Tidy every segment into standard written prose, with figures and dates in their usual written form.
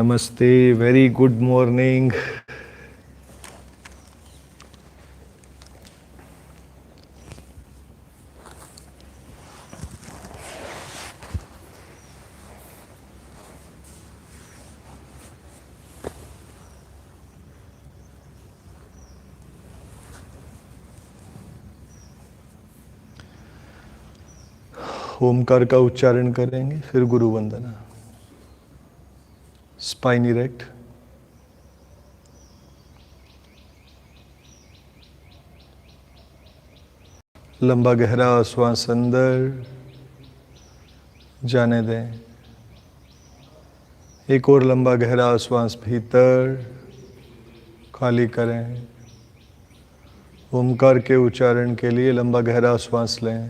नमस्ते, very good morning. Omkar का उच्चारण करेंगे, फिर गुरु वंदना। स्पाइन इरेक्ट, लंबा गहरा श्वास अंदर जाने दें। एक और लंबा गहरा श्वास भीतर खाली करें। ओमकार के उच्चारण के लिए लंबा गहरा श्वास लें।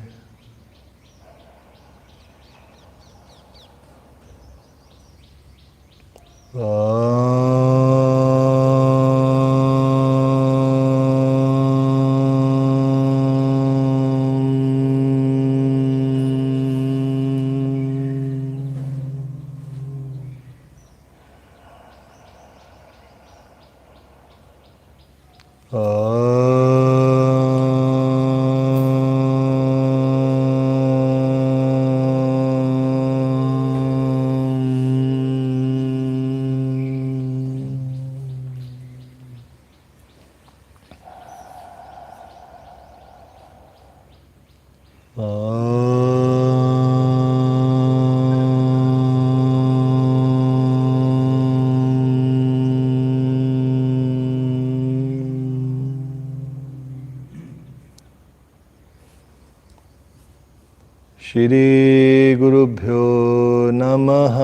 श्री गुरुभ्यो नमः।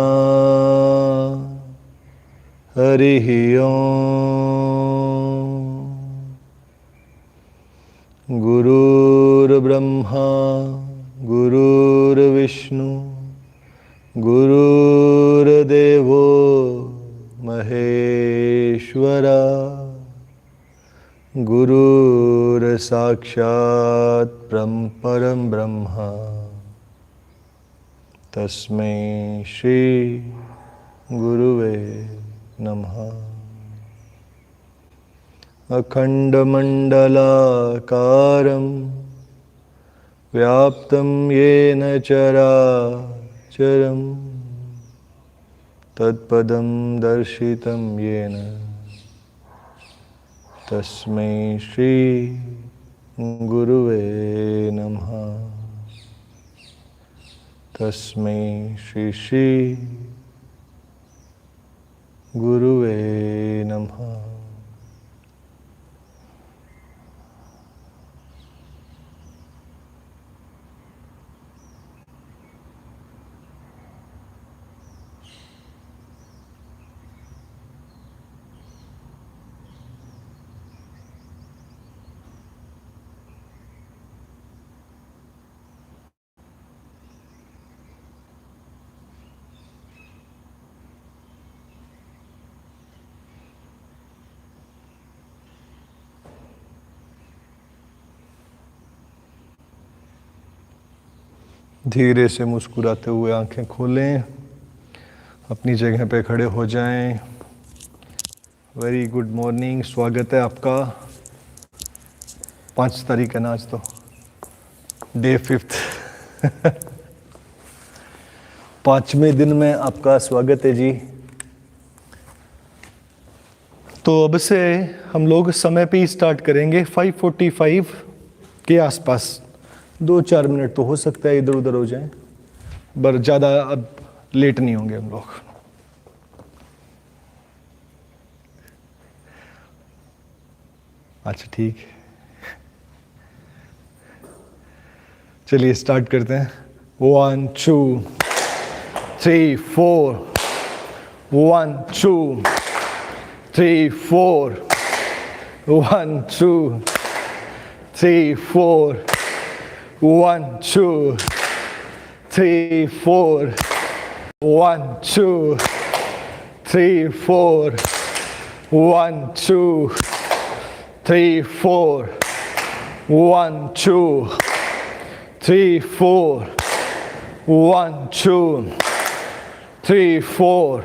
हरिः ओम्। गुरुर्ब्रह्मा गुरुर्विष्णु गुरुर्देवो महेश्वरा गुरुर्साक्षात् परं ब्रह्म तस्मै श्री गुरुवे नमः। अखण्डमण्डलाकारं व्याप्तं येन चराचरं तत्पदं दर्शितं येन तस्मै श्री गुरुवे नमः। तस्मै श्री गुरुवे नमः। धीरे से मुस्कुराते हुए आंखें खोलें, अपनी जगह पे खड़े हो जाएं। वेरी गुड मॉर्निंग, स्वागत है आपका। 5 तारीख है ना आज, तो डे 5th 5वें दिन में आपका स्वागत है जी। तो अब से हम लोग समय पे ही स्टार्ट करेंगे, 5:45 के आसपास। 2-4 मिनट तो हो सकता है इधर उधर हो जाए, पर ज़्यादा अब लेट नहीं होंगे हम लोग। अच्छा ठीक है, चलिए स्टार्ट करते हैं। 1 2 3 4 1 2 3 4 1 2 3 4 1 2 3 4 1 2 3 4 1 2 3 4 1 2 3 4 1 2 3 4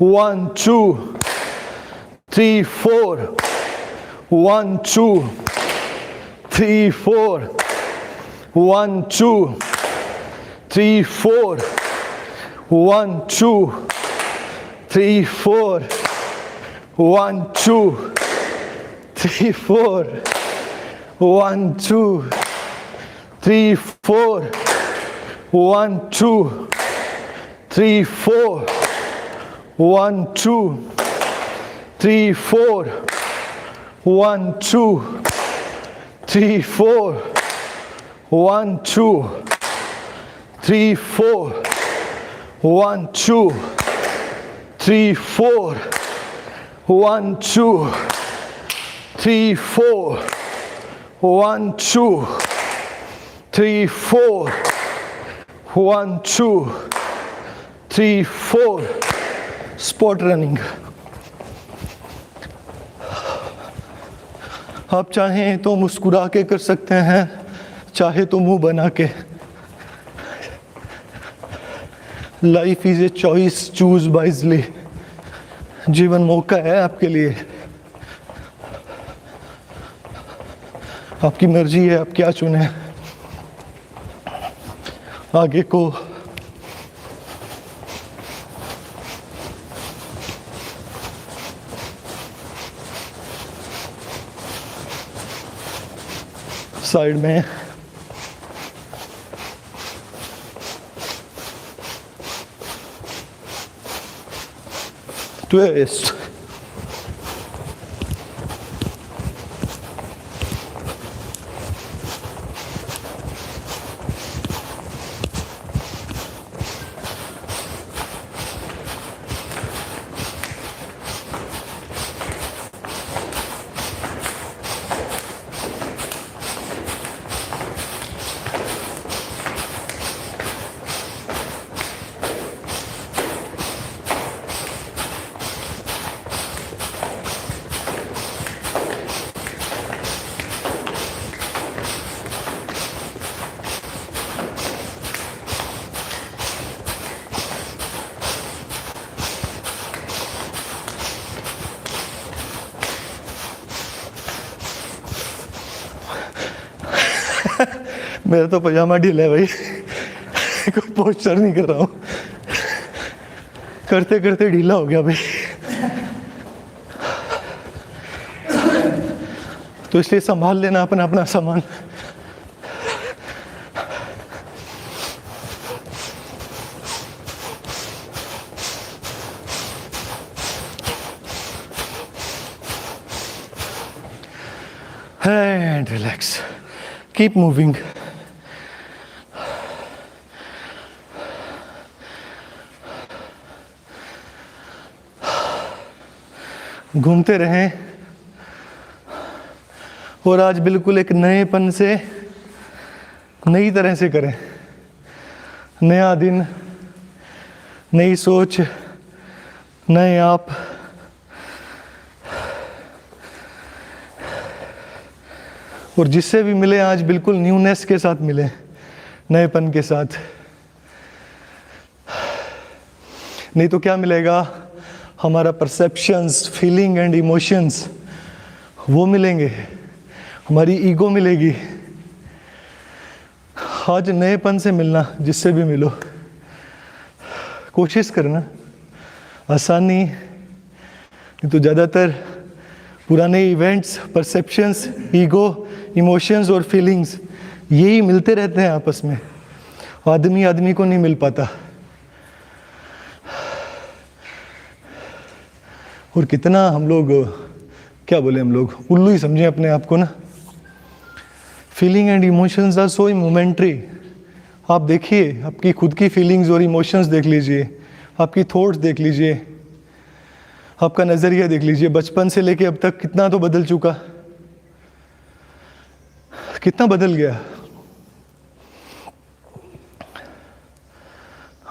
1 2 3 4 1 2 3 4 1 2 3 4 1 2 3 4 1 2 3 4 1 2 3 4 1 2 3 4 1 2 3 4 1 2 3 4 1 2 3 4 1 2 3 4 1 2 3 4 1 2 3 4 1 2 3 4 spot running. आप चाहें तो मुस्कुरा के कर सकते हैं, चाहे तो मुंह बना के. Life is a choice, choose wisely. जीवन मौका है आपके लिए. आपकी मर्जी है आप क्या चुने. आगे को साइड में ट्विस्ट. मेरा तो पजामा ढीला है भाई. कोई पोस्टर नहीं कर रहा हूँ. करते करते ढीला हो गया भाई. तो इसलिए संभाल लेना अपना अपना सामान. And relax. Keep moving. घूमते रहें और आज बिल्कुल एक नएपन से, नई तरह से करें. नया दिन, नई सोच, नए आप. और जिससे भी मिले आज बिल्कुल न्यूनेस के साथ मिले, नएपन के साथ. नहीं तो क्या मिलेगा, हमारा परसेप्शंस, फीलिंग एंड इमोशंस वो मिलेंगे, हमारी ईगो मिलेगी. आज नएपन से मिलना, जिससे भी मिलो कोशिश करना. आसानी नहीं तो ज़्यादातर पुराने इवेंट्स, परसेप्शंस, ईगो, इमोशंस और फीलिंग्स यही मिलते रहते हैं आपस में. आदमी आदमी को नहीं मिल पाता. और कितना हम लोग, क्या बोले, हम लोग उल्लू ही समझें अपने आप को ना. Feeling and emotions are so momentary. आप देखिए, आपकी खुद की फीलिंग्स और इमोशंस देख लीजिए, आपकी थॉट्स देख लीजिए, आपका नज़रिया देख लीजिए. बचपन से लेके अब तक कितना तो बदल चुका, कितना बदल गया.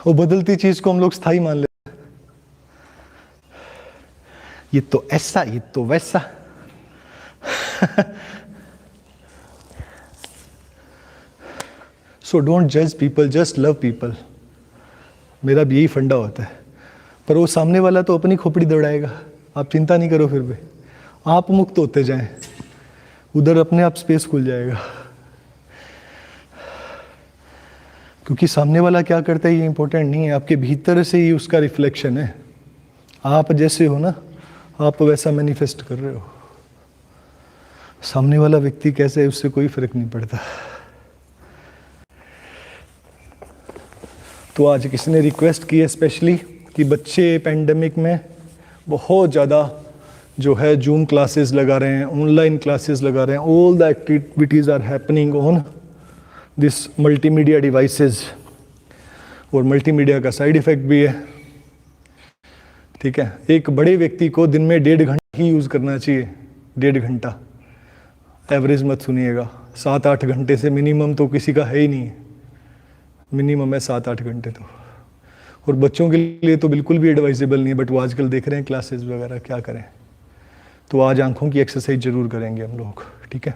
वो बदलती चीज को हम लोग स्थायी मान लेते. ये तो ऐसा, ये तो वैसा. सो डोंट जज पीपल, जस्ट लव पीपल. मेरा भी यही फंडा होता है. पर वो सामने वाला तो अपनी खोपड़ी दौड़ाएगा, आप चिंता नहीं करो, फिर भी आप मुक्त होते जाएं, उधर अपने आप स्पेस खुल जाएगा। क्योंकि सामने वाला क्या करता है ये इंपॉर्टेंट नहीं है, आपके भीतर से ही उसका रिफ्लेक्शन है। आप जैसे हो ना, आप वैसा मैनिफेस्ट कर रहे हो। सामने वाला व्यक्ति कैसे है उससे कोई फर्क नहीं पड़ता। तो आज किसी ने रिक्वेस्ट की है स्पेशली कि बच्चे पैंडेमिक में बहुत ज़्यादा जो है जूम क्लासेस लगा रहे हैं, ऑनलाइन क्लासेस लगा रहे हैं, all the activities are happening on this multimedia devices. और मल्टीमीडिया का साइड इफ़ेक्ट भी है, ठीक है। एक बड़े व्यक्ति को दिन में 1.5 घंटा ही यूज़ करना चाहिए, 1.5 घंटा, एवरेज मत सुनिएगा। 7-8 घंटे से मिनिमम तो किसी का है ही नहीं, मिनिमम है 7-8 घंटे तो। और बच्चों के लिए तो बिल्कुल भी एडवाइजेबल नहीं है, बट वो आजकल देख रहे हैं क्लासेस वगैरह, क्या करें। तो आज आंखों की एक्सरसाइज जरूर करेंगे हम लोग, ठीक है।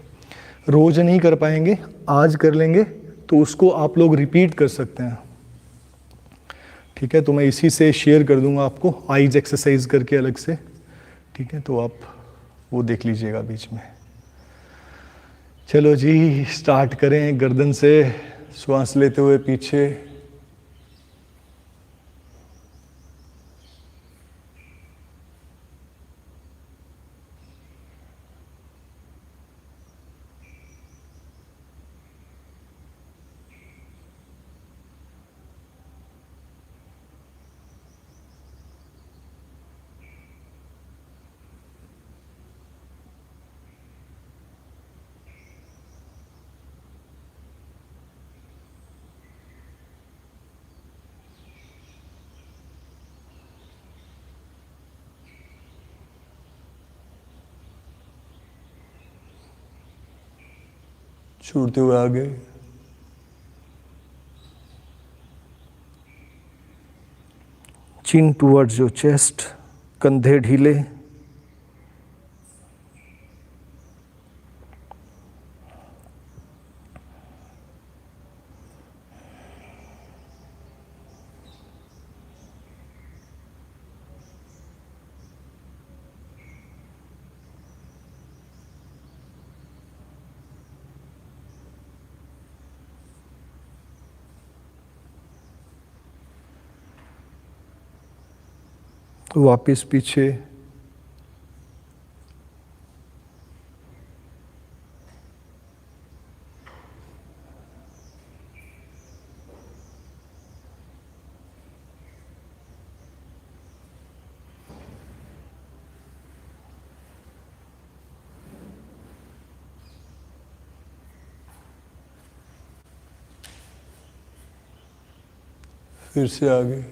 रोज नहीं कर पाएंगे, आज कर लेंगे, तो उसको आप लोग रिपीट कर सकते हैं, ठीक है। तो मैं इसी से शेयर कर दूंगा आपको आईज एक्सरसाइज करके अलग से, ठीक है। तो आप वो देख लीजिएगा बीच में। चलो जी स्टार्ट करें। गर्दन से श्वास लेते हुए पीछे, छोड़ते हुए आगे, चिन टुवर्ड्स योर चेस्ट, कंधे ढीले, वापिस पीछे, फिर से आगे,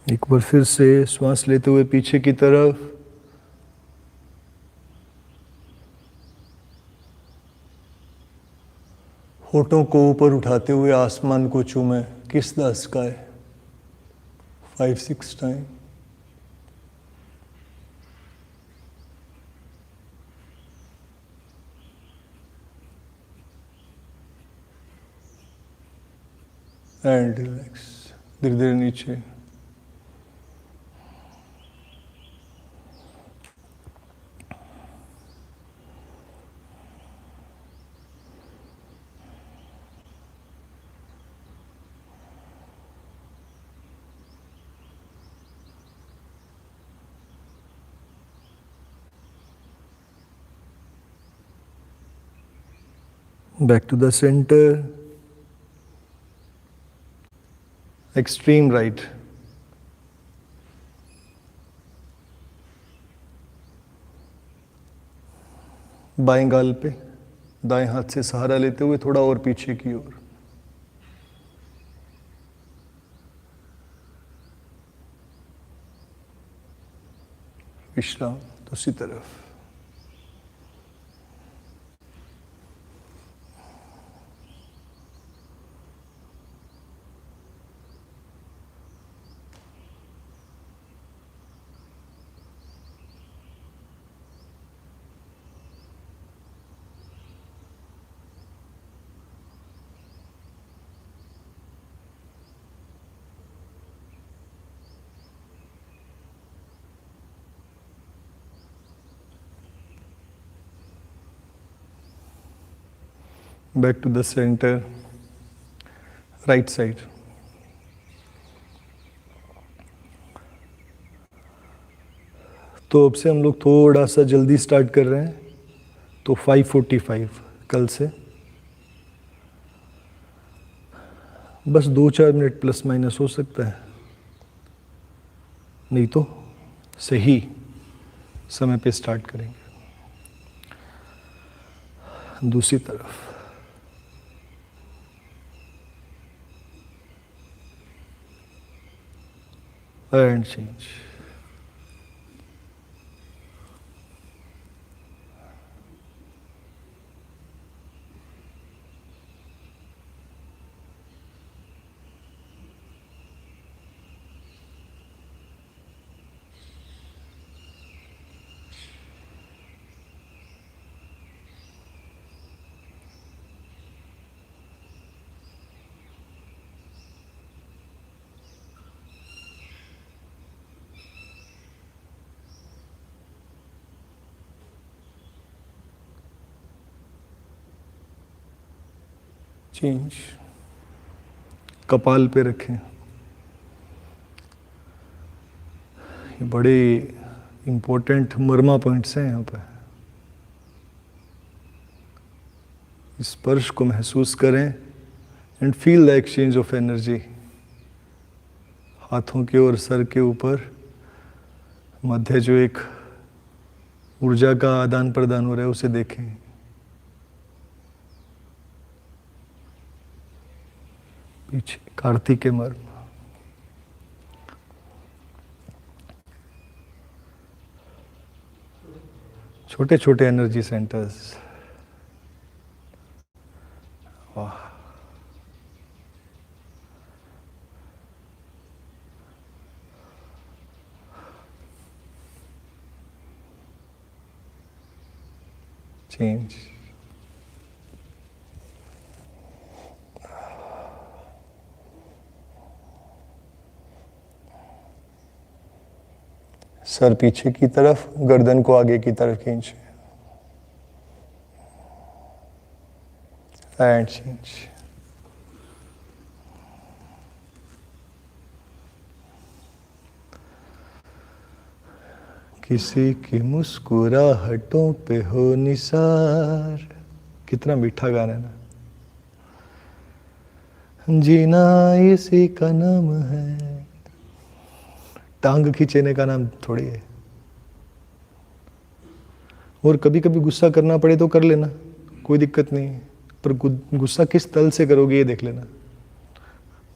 एक बार फिर से श्वास लेते हुए पीछे की तरफ, होठों को ऊपर उठाते हुए आसमान को चूमें, किस the sky 5-6 time. And relax, धीरे धीरे नीचे। Back to the center, extreme right, बाएं गाल पे दाएं हाथ से सहारा लेते हुए थोड़ा और पीछे की ओर। विश्राम दूसरी तरफ। Back to the center, right side. तो अब से हम लोग थोड़ा सा जल्दी स्टार्ट कर रहे हैं, तो 5:45 कल से बस 2-4 मिनट प्लस माइनस हो सकता है, नहीं तो सही समय पे स्टार्ट करेंगे। दूसरी तरफ and change. चेंज। कपाल पे रखें। ये बड़े इम्पोर्टेंट मर्मा पॉइंट्स हैं यहाँ पे। स्पर्श को महसूस करें and feel the exchange of energy. हाथों के और सर के ऊपर मध्य जो एक ऊर्जा का आदान प्रदान हो रहा है उसे देखें। पीछे कार्तिक मर्म। छोटे छोटे एनर्जी सेंटर्स। वाह। चेंज। सर पीछे की तरफ, गर्दन को आगे की तरफ खींचे एंड चेंज। किसी की मुस्कुराहटों पे हो निसार। कितना मीठा गाना है ना। जीना इसी का नाम है। टांग खींचने का नाम थोड़ी है। और कभी कभी गुस्सा करना पड़े तो कर लेना, कोई दिक्कत नहीं है, पर गुस्सा किस तल से करोगे ये देख लेना।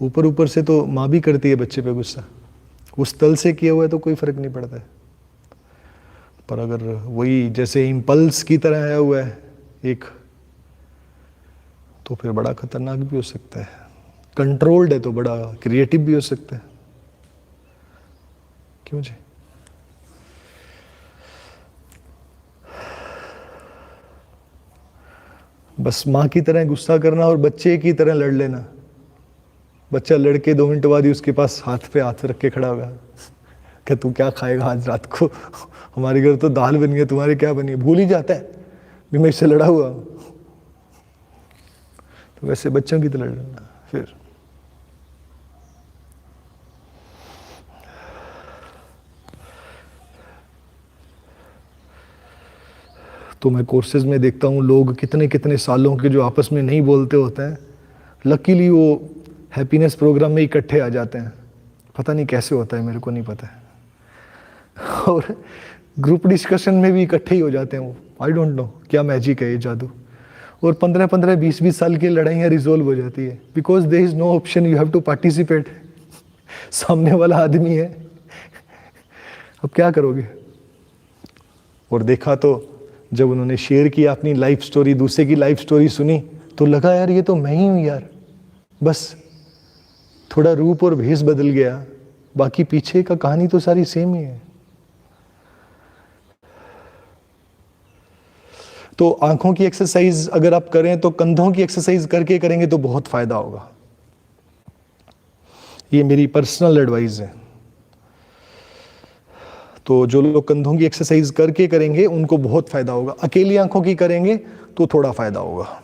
ऊपर ऊपर से तो माँ भी करती है बच्चे पे गुस्सा, उस तल से किया हुआ है तो कोई फर्क नहीं पड़ता है। पर अगर वही जैसे इम्पल्स की तरह आया हुआ है एक, तो फिर बड़ा खतरनाक भी हो सकता है। कंट्रोल्ड है तो बड़ा क्रिएटिव भी हो सकता है। क्यों जी? बस माँ की तरह गुस्सा करना और बच्चे की तरह लड़ लेना। बच्चा लड़के 2 मिनट बाद ही उसके पास हाथ पे हाथ रख के खड़ा होगा कि तू क्या खाएगा आज रात को? हमारे घर तो दाल बनी है, तुम्हारे क्या बनी है? भूल ही जाता है भी मैं इससे लड़ा हुआ। तो वैसे बच्चों की तरह लड़ना। फिर तो मैं कोर्सेज में देखता हूँ लोग कितने कितने सालों के जो आपस में नहीं बोलते होते हैं, लकीली वो हैप्पीनेस प्रोग्राम में इकट्ठे आ जाते हैं। पता नहीं कैसे होता है, मेरे को नहीं पता है। और ग्रुप डिस्कशन में भी इकट्ठे ही हो जाते हैं वो। आई डोंट नो क्या मैजिक है ये जादू। और 15-15, 20-20 साल की लड़ाइयाँ रिजोल्व हो जाती है, because there is no option, you have to participate. सामने वाला आदमी है, अब क्या करोगे। और देखा तो जब उन्होंने शेयर किया अपनी लाइफ स्टोरी, दूसरे की लाइफ स्टोरी सुनी, तो लगा यार ये तो मैं ही हूँ यार, बस थोड़ा रूप और भेष बदल गया, बाकी पीछे का कहानी तो सारी सेम ही है। तो आंखों की एक्सरसाइज अगर आप करें तो कंधों की एक्सरसाइज करके करेंगे तो बहुत फायदा होगा। ये मेरी पर्सनल एडवाइस है। तो जो लोग कंधों की एक्सरसाइज करके करेंगे उनको बहुत फायदा होगा, अकेली आंखों की करेंगे तो थोड़ा फायदा होगा,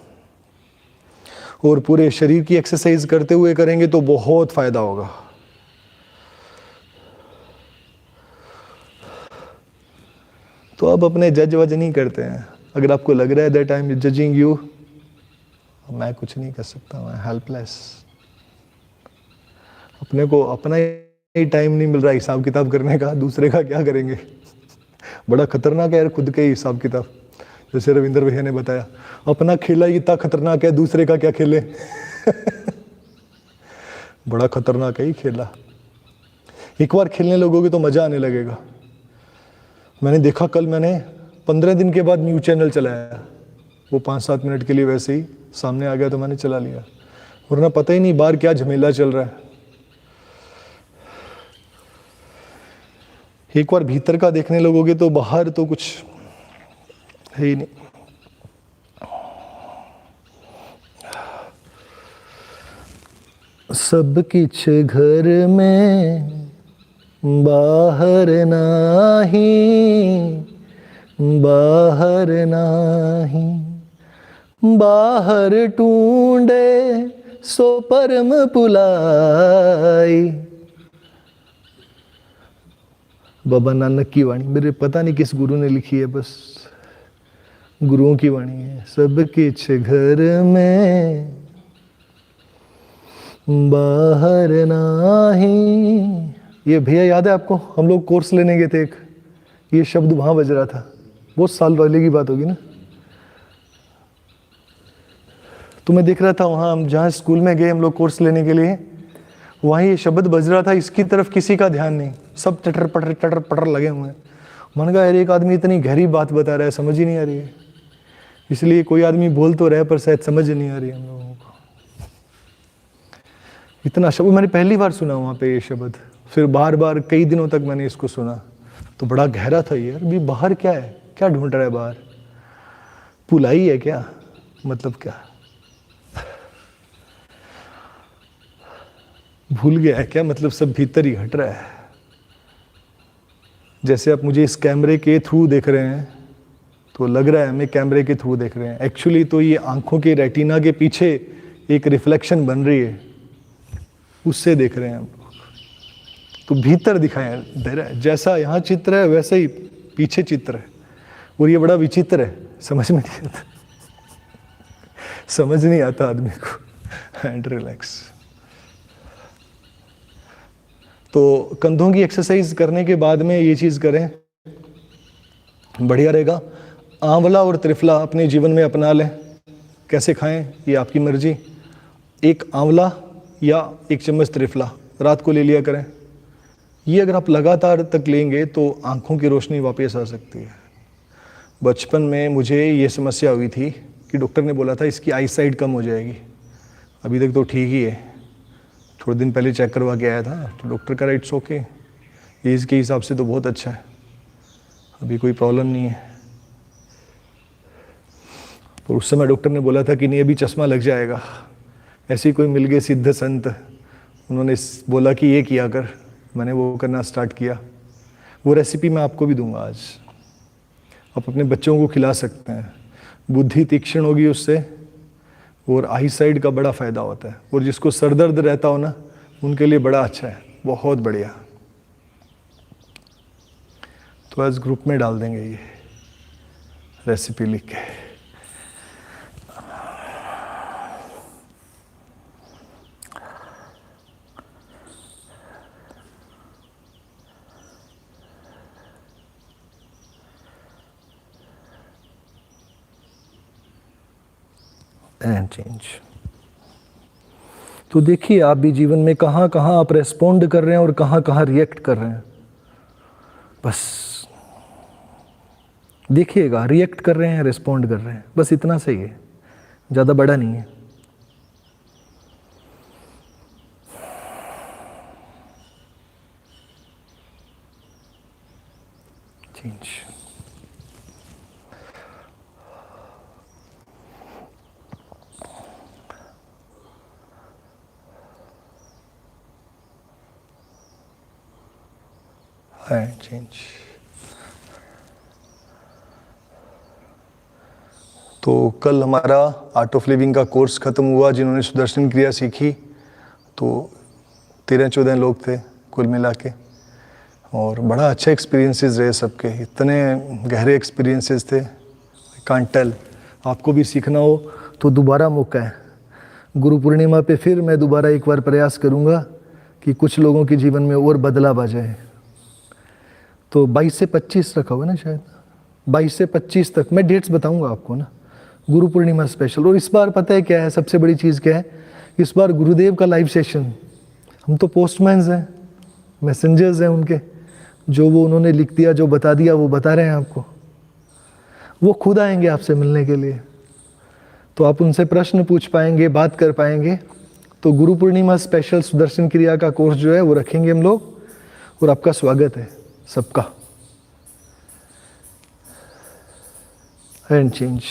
और पूरे शरीर की एक्सरसाइज करते हुए करेंगे तो बहुत फायदा होगा। तो अब अपने जज वज नहीं करते हैं। अगर आपको लग रहा है that I am judging you, मैं कुछ नहीं कर सकता, मैं हेल्पलेस। अपने को अपना ही टाइम नहीं मिल रहा हिसाब किताब करने का, दूसरे का क्या करेंगे। बड़ा खतरनाक है यार खुद के हिसाब किताब। जैसे रविंद्र भैया ने बताया, अपना खेला ही इतना खतरनाक है, दूसरे का क्या खेले। बड़ा खतरनाक है ही खेला। एक बार खेलने लगोगे तो मजा आने लगेगा। मैंने देखा कल मैंने 15 दिन के बाद न्यूज चैनल चलाया, वो 5-7 मिनट के लिए वैसे ही सामने आ गया तो मैंने चला लिया, वरना पता ही नहीं बाहर क्या झमेला चल रहा है। एक बार भीतर का देखने लगोगे तो बाहर तो कुछ है ही नहीं। सब किछ घर में बाहर नाही, बाहर नाही, बाहर टूंडे सो परम पुलाई। बाबा नानक की वाणी, मेरे पता नहीं किस गुरु ने लिखी है, बस गुरुओं की वाणी है। सब किछ घर में बाहर नाही। ये भैया याद है आपको, हम लोग कोर्स लेने गए थे एक, ये शब्द वहां बज रहा था, बहुत साल पहले की बात होगी ना। तो मैं देख रहा था वहां, हम जहाँ स्कूल में गए हम लोग कोर्स लेने के लिए, वहीं ये शब्द बज रहा था, इसकी तरफ किसी का ध्यान नहीं, सब टटर पटर लगे हुए हैं। मन का यार एक आदमी इतनी गहरी बात बता रहा है, समझ ही नहीं आ रही है। इसलिए कोई आदमी बोल तो रहे पर शायद समझ नहीं आ रही हम लोगों को। इतना शब्द मैंने पहली बार सुना वहाँ पे ये शब्द, फिर बार बार कई दिनों तक मैंने इसको सुना, तो बड़ा गहरा था यार। अभी बाहर क्या है, क्या ढूंढ रहा है बाहर, पुलाई है क्या, मतलब क्या, भूल गया है क्या, मतलब सब भीतर ही हट रहा है। जैसे आप मुझे इस कैमरे के थ्रू देख रहे हैं तो लग रहा है हमें कैमरे के थ्रू देख रहे हैं, एक्चुअली तो ये आंखों के रेटिना के पीछे एक रिफ्लेक्शन बन रही है, उससे देख रहे हैं हम लोग। तो भीतर दिखाया दे रहा है, जैसा यहाँ चित्र है वैसे ही पीछे चित्र है, और ये बड़ा विचित्र है, समझ में नहीं आता, समझ नहीं आता आदमी को। And relax. तो कंधों की एक्सरसाइज करने के बाद में ये चीज़ करें, बढ़िया रहेगा। आंवला और त्रिफला अपने जीवन में अपना लें। कैसे खाएं ये आपकी मर्जी, एक आंवला या 1 चम्मच त्रिफला रात को ले लिया करें। ये अगर आप लगातार तक लेंगे तो आंखों की रोशनी वापस आ सकती है। बचपन में मुझे ये समस्या हुई थी कि डॉक्टर ने बोला था इसकी आई साइट कम हो जाएगी, अभी तक तो ठीक ही है। थोड़े दिन पहले चेक करवा के आया था तो डॉक्टर का इट्स ओके, एज के हिसाब से तो बहुत अच्छा है, अभी कोई प्रॉब्लम नहीं है। और उस समय डॉक्टर ने बोला था कि नहीं अभी चश्मा लग जाएगा। ऐसे ही कोई मिल गए सिद्ध संत, उन्होंने बोला कि ये किया कर, मैंने वो करना स्टार्ट किया। वो रेसिपी मैं आपको भी दूंगा आज, आप अपने बच्चों को खिला सकते हैं, बुद्धि तीक्ष्ण होगी उससे, और आई साइड का बड़ा फ़ायदा होता है। और जिसको सर दर्द रहता हो ना, उनके लिए बड़ा अच्छा है, बहुत बढ़िया। तो आज ग्रुप में डाल देंगे ये रेसिपी लिख के। And change. तो देखिए आप भी जीवन में कहाँ कहाँ आप रेस्पॉन्ड कर रहे हैं और कहाँ कहाँ रिएक्ट कर रहे हैं। बस देखिएगा, रिएक्ट कर रहे हैं, रेस्पॉन्ड कर रहे हैं, बस इतना सही है, ज़्यादा बड़ा नहीं है। चेंज। And change. तो कल हमारा आर्ट ऑफ लिविंग का कोर्स ख़त्म हुआ। जिन्होंने सुदर्शन क्रिया सीखी तो 13-14 लोग थे कुल मिला के, और बड़ा अच्छा एक्सपीरियंसेस रहे सबके, इतने गहरे एक्सपीरियंसेस थे, कांट टेल। आपको भी सीखना हो तो दोबारा मौका है। गुरु पूर्णिमा पे फिर मैं दोबारा एक बार प्रयास करूँगा कि कुछ लोगों के जीवन में और बदलाव आ जाए। तो 22 से 25 रखा हुआ ना शायद, 22 से 25 तक मैं डेट्स बताऊँगा आपको ना, गुरु पूर्णिमा स्पेशल। और इस बार पता है क्या है, सबसे बड़ी चीज़ क्या है, इस बार गुरुदेव का लाइव सेशन। हम तो पोस्टमैन्स हैं, मैसेंजर्स हैं उनके, जो वो उन्होंने लिख दिया, जो बता दिया वो बता रहे हैं आपको। वो खुद आएंगे आपसे मिलने के लिए, तो आप उनसे प्रश्न पूछ पाएंगे, बात कर पाएंगे। तो गुरु पूर्णिमा स्पेशल सुदर्शन क्रिया का कोर्स जो है वो रखेंगे हम लोग, और आपका स्वागत है सबका। And change.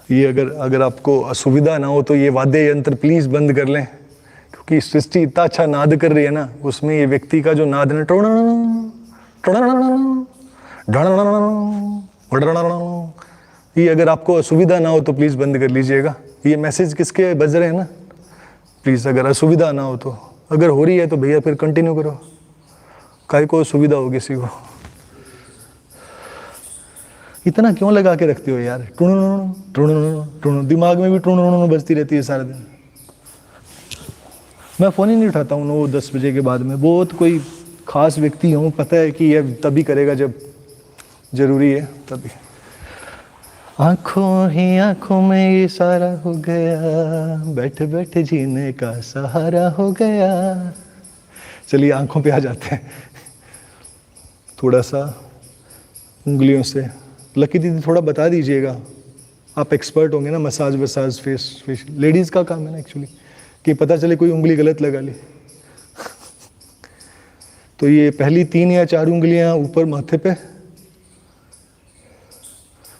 ये अगर आपको असुविधा ना हो तो ये वाद्य यंत्र प्लीज़ बंद कर लें, क्योंकि सृष्टि इतना अच्छा नाद कर रही है ना, उसमें ये व्यक्ति का जो नाद है ये अगर आपको असुविधा ना हो तो प्लीज़ बंद कर लीजिएगा। ये मैसेज किसके बज रहे हैं ना, प्लीज़ अगर असुविधा ना हो तो, अगर हो रही है तो भैया फिर कंटिन्यू करो, काहे को असुविधा हो किसी को। इतना क्यों लगा के रखते हो यार, टूण दिमाग में भी टूण बजती रहती है सारा दिन। मैं फ़ोन ही नहीं उठाता हूँ 9-10 बजे के बाद में। बहुत कोई खास व्यक्ति हूँ, पता है कि यह तभी करेगा जब ज़रूरी है, तभी। आँखों ही आँखों में ये सारा हो गया, बैठे बैठे जीने का सहारा हो गया। चलिए आँखों पे आ जाते हैं, थोड़ा सा उंगलियों से। लकी दीदी थोड़ा बता दीजिएगा, आप एक्सपर्ट होंगे ना मसाज वसाज फेस लेडीज़ का काम है ना एक्चुअली, कि पता चले कोई उंगली गलत लगा ली। तो ये पहली 3 या 4 उंगलियां ऊपर माथे पे,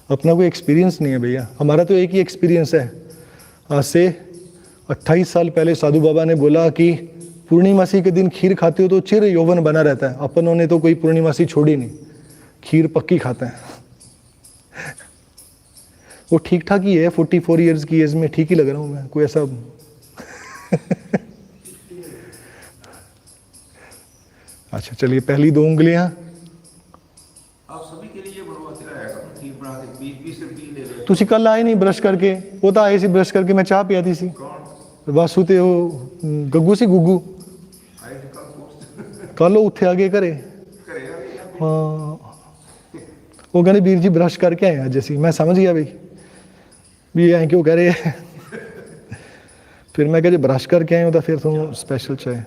अपना कोई एक्सपीरियंस नहीं है भैया, हमारा तो एक ही एक्सपीरियंस है। आज से 28 साल पहले साधु बाबा ने बोला कि पूर्णिमासी के दिन खीर खाते हो तो चिर यौवन बना रहता है। अपनों ने तो कोई पूर्णिमासी छोड़ी नहीं, खीर पक्की खाते हैं। वो ठीक ठाक ही है, 44 ईयर्स की एज में ठीक ही लग रहा हूँ मैं, कोई ऐसा अच्छा चलिए, पहली 2 उंगलियां आप सभी के लिए बनवाते रहेगा, ठीक बना के 20 रुपये ले ले। तुसी कल आए नहीं ब्रश करके, वो तो आए सी ब्रश करके, मैं चाह पिया थी सी। वासु ते वो गग्गू सी गुग्गू कल उत्थे आगे करे। हाँ वो कहने वीर जी ब्रश करके आए आज असी। मैं समझ गया भाई भी ऐ क्यों कह रहे हैं। फिर मैं कह ब्रश करके आए हो तो फिर तुम स्पेशल चाय।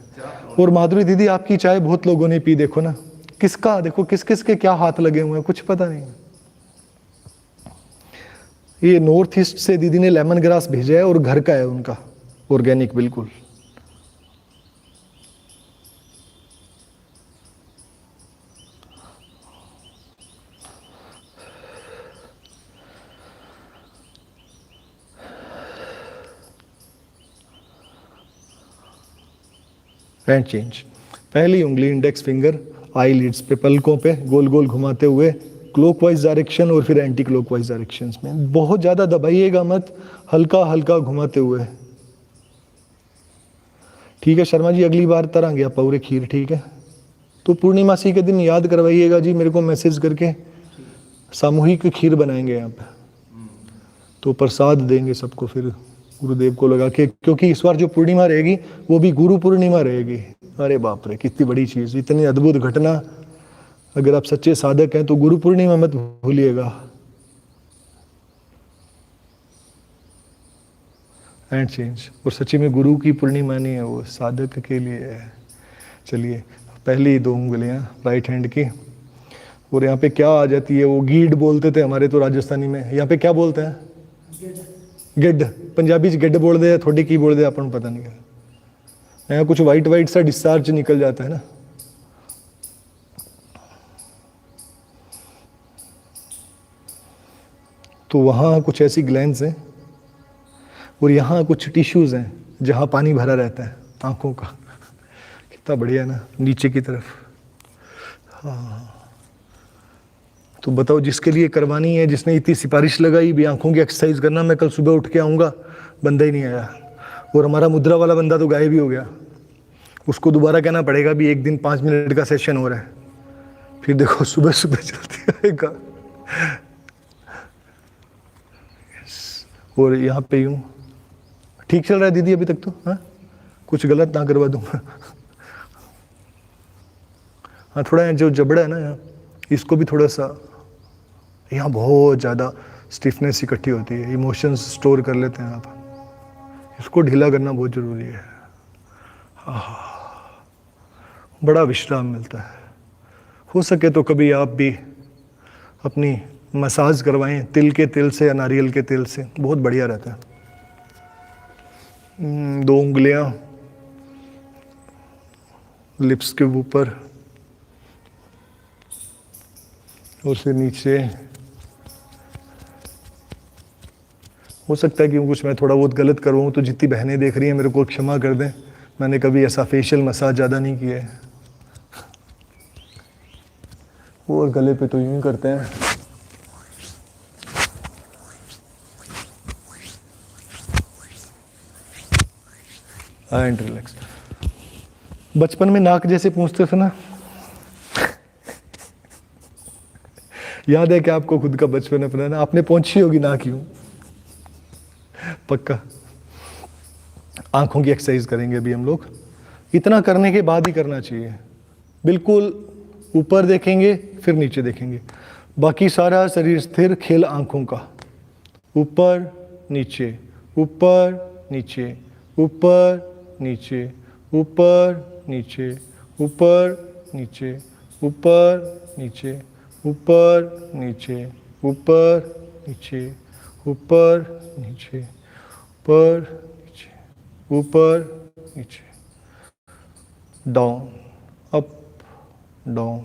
और माधुरी दीदी आपकी चाय बहुत लोगों ने पी, देखो ना किसका, देखो किस किस के क्या हाथ लगे हुए हैं, कुछ पता नहीं। ये नॉर्थ ईस्ट से दीदी ने लेमन ग्रास भेजा है और घर का है उनका, ऑर्गेनिक बिल्कुल। And change. पहली उंगली इंडेक्स फिंगर आई लिड्स पे, पलकों पे गोल गोल घुमाते हुए क्लॉकवाइज डायरेक्शन और फिर एंटी क्लॉकवाइज डायरेक्शन में। बहुत ज़्यादा दबाइएगा मत, हल्का हल्का घुमाते हुए। ठीक है शर्मा जी, अगली बार तरह गया पूरे खीर, ठीक है। तो पूर्णिमासी के दिन याद करवाइएगा जी मेरे को मैसेज करके, सामूहिक खीर बनाएंगे यहाँ पे, तो प्रसाद देंगे सबको फिर गुरुदेव को लगा के, क्योंकि इस बार जो पूर्णिमा रहेगी वो भी गुरु पूर्णिमा रहेगी। अरे बाप रे, कितनी बड़ी चीज, इतनी अद्भुत घटना। अगर आप सच्चे साधक हैं तो गुरु पूर्णिमा मत भूलिएगा। एंड चेंज, और सच्ची में गुरु की पूर्णिमा नहीं है, वो साधक के लिए है। चलिए, पहली 2 उंगलियां राइट हैंड की, और यहाँ पे क्या आ जाती है, वो गीड बोलते थे हमारे तो राजस्थानी में, यहाँ पे क्या बोलते हैं? गिड। पंजाबी च गिड बोल दे, थोड़ी की बोल दे, अपन पता नहीं क्या। यहाँ कुछ वाइट वाइट सा डिस्चार्ज निकल जाता है ना। तो वहाँ कुछ ऐसी ग्लैंड्स हैं, और यहाँ कुछ टिश्यूज हैं जहाँ पानी भरा रहता है आंखों का। कितना बढ़िया ना, नीचे की तरफ। हाँ, तो बताओ, जिसके लिए करवानी है, जिसने इतनी सिफारिश लगाई भी आंखों की एक्सरसाइज करना, मैं कल सुबह उठ के आऊँगा, बंदा ही नहीं आया। और हमारा मुद्रा वाला बंदा तो गायब ही हो गया। उसको दोबारा कहना पड़ेगा भी 1 दिन 5 मिनट का सेशन हो रहा है, फिर देखो सुबह सुबह जल्दी आएगा। और यहाँ पे यूँ ठीक चल रहा है दीदी अभी तक तो? हाँ, कुछ गलत ना करवा दूँगा। हाँ, थोड़ा जो जबड़ा है ना यहाँ, इसको भी थोड़ा सा, यहाँ बहुत ज़्यादा स्टिफनेस इकट्ठी होती है, इमोशंस स्टोर कर लेते हैं आप, इसको ढीला करना बहुत ज़रूरी है। बड़ा विश्राम मिलता है। हो सके तो कभी आप भी अपनी मसाज करवाएं, तिल के तेल से या नारियल के तेल से, बहुत बढ़िया रहता है। 2 उंगलियां लिप्स के ऊपर और फिर नीचे। हो सकता है कि कुछ मैं थोड़ा बहुत गलत करवाऊँ, तो जितनी बहनें देख रही हैं मेरे को क्षमा कर दें, मैंने कभी ऐसा फेशियल मसाज ज़्यादा नहीं किया है। और गले पे तो यूं ही करते हैं। And relax. बचपन में नाक जैसे पूछते थे ना, याद है क्या आपको खुद का बचपन अपना? ना आपने पहुंची होगी नाक यूं, पक्का। आंखों की एक्सरसाइज करेंगे अभी हम लोग। इतना करने के बाद ही करना चाहिए, बिल्कुल ऊपर देखेंगे फिर नीचे देखेंगे, बाकी सारा शरीर स्थिर, खेल आंखों का। ऊपर नीचे, ऊपर नीचे, ऊपर नीचे, ऊपर नीचे, ऊपर नीचे, ऊपर नीचे, ऊपर नीचे, ऊपर नीचे, ऊपर नीचे, ऊपर नीचे, ऊपर नीचे, down, up down,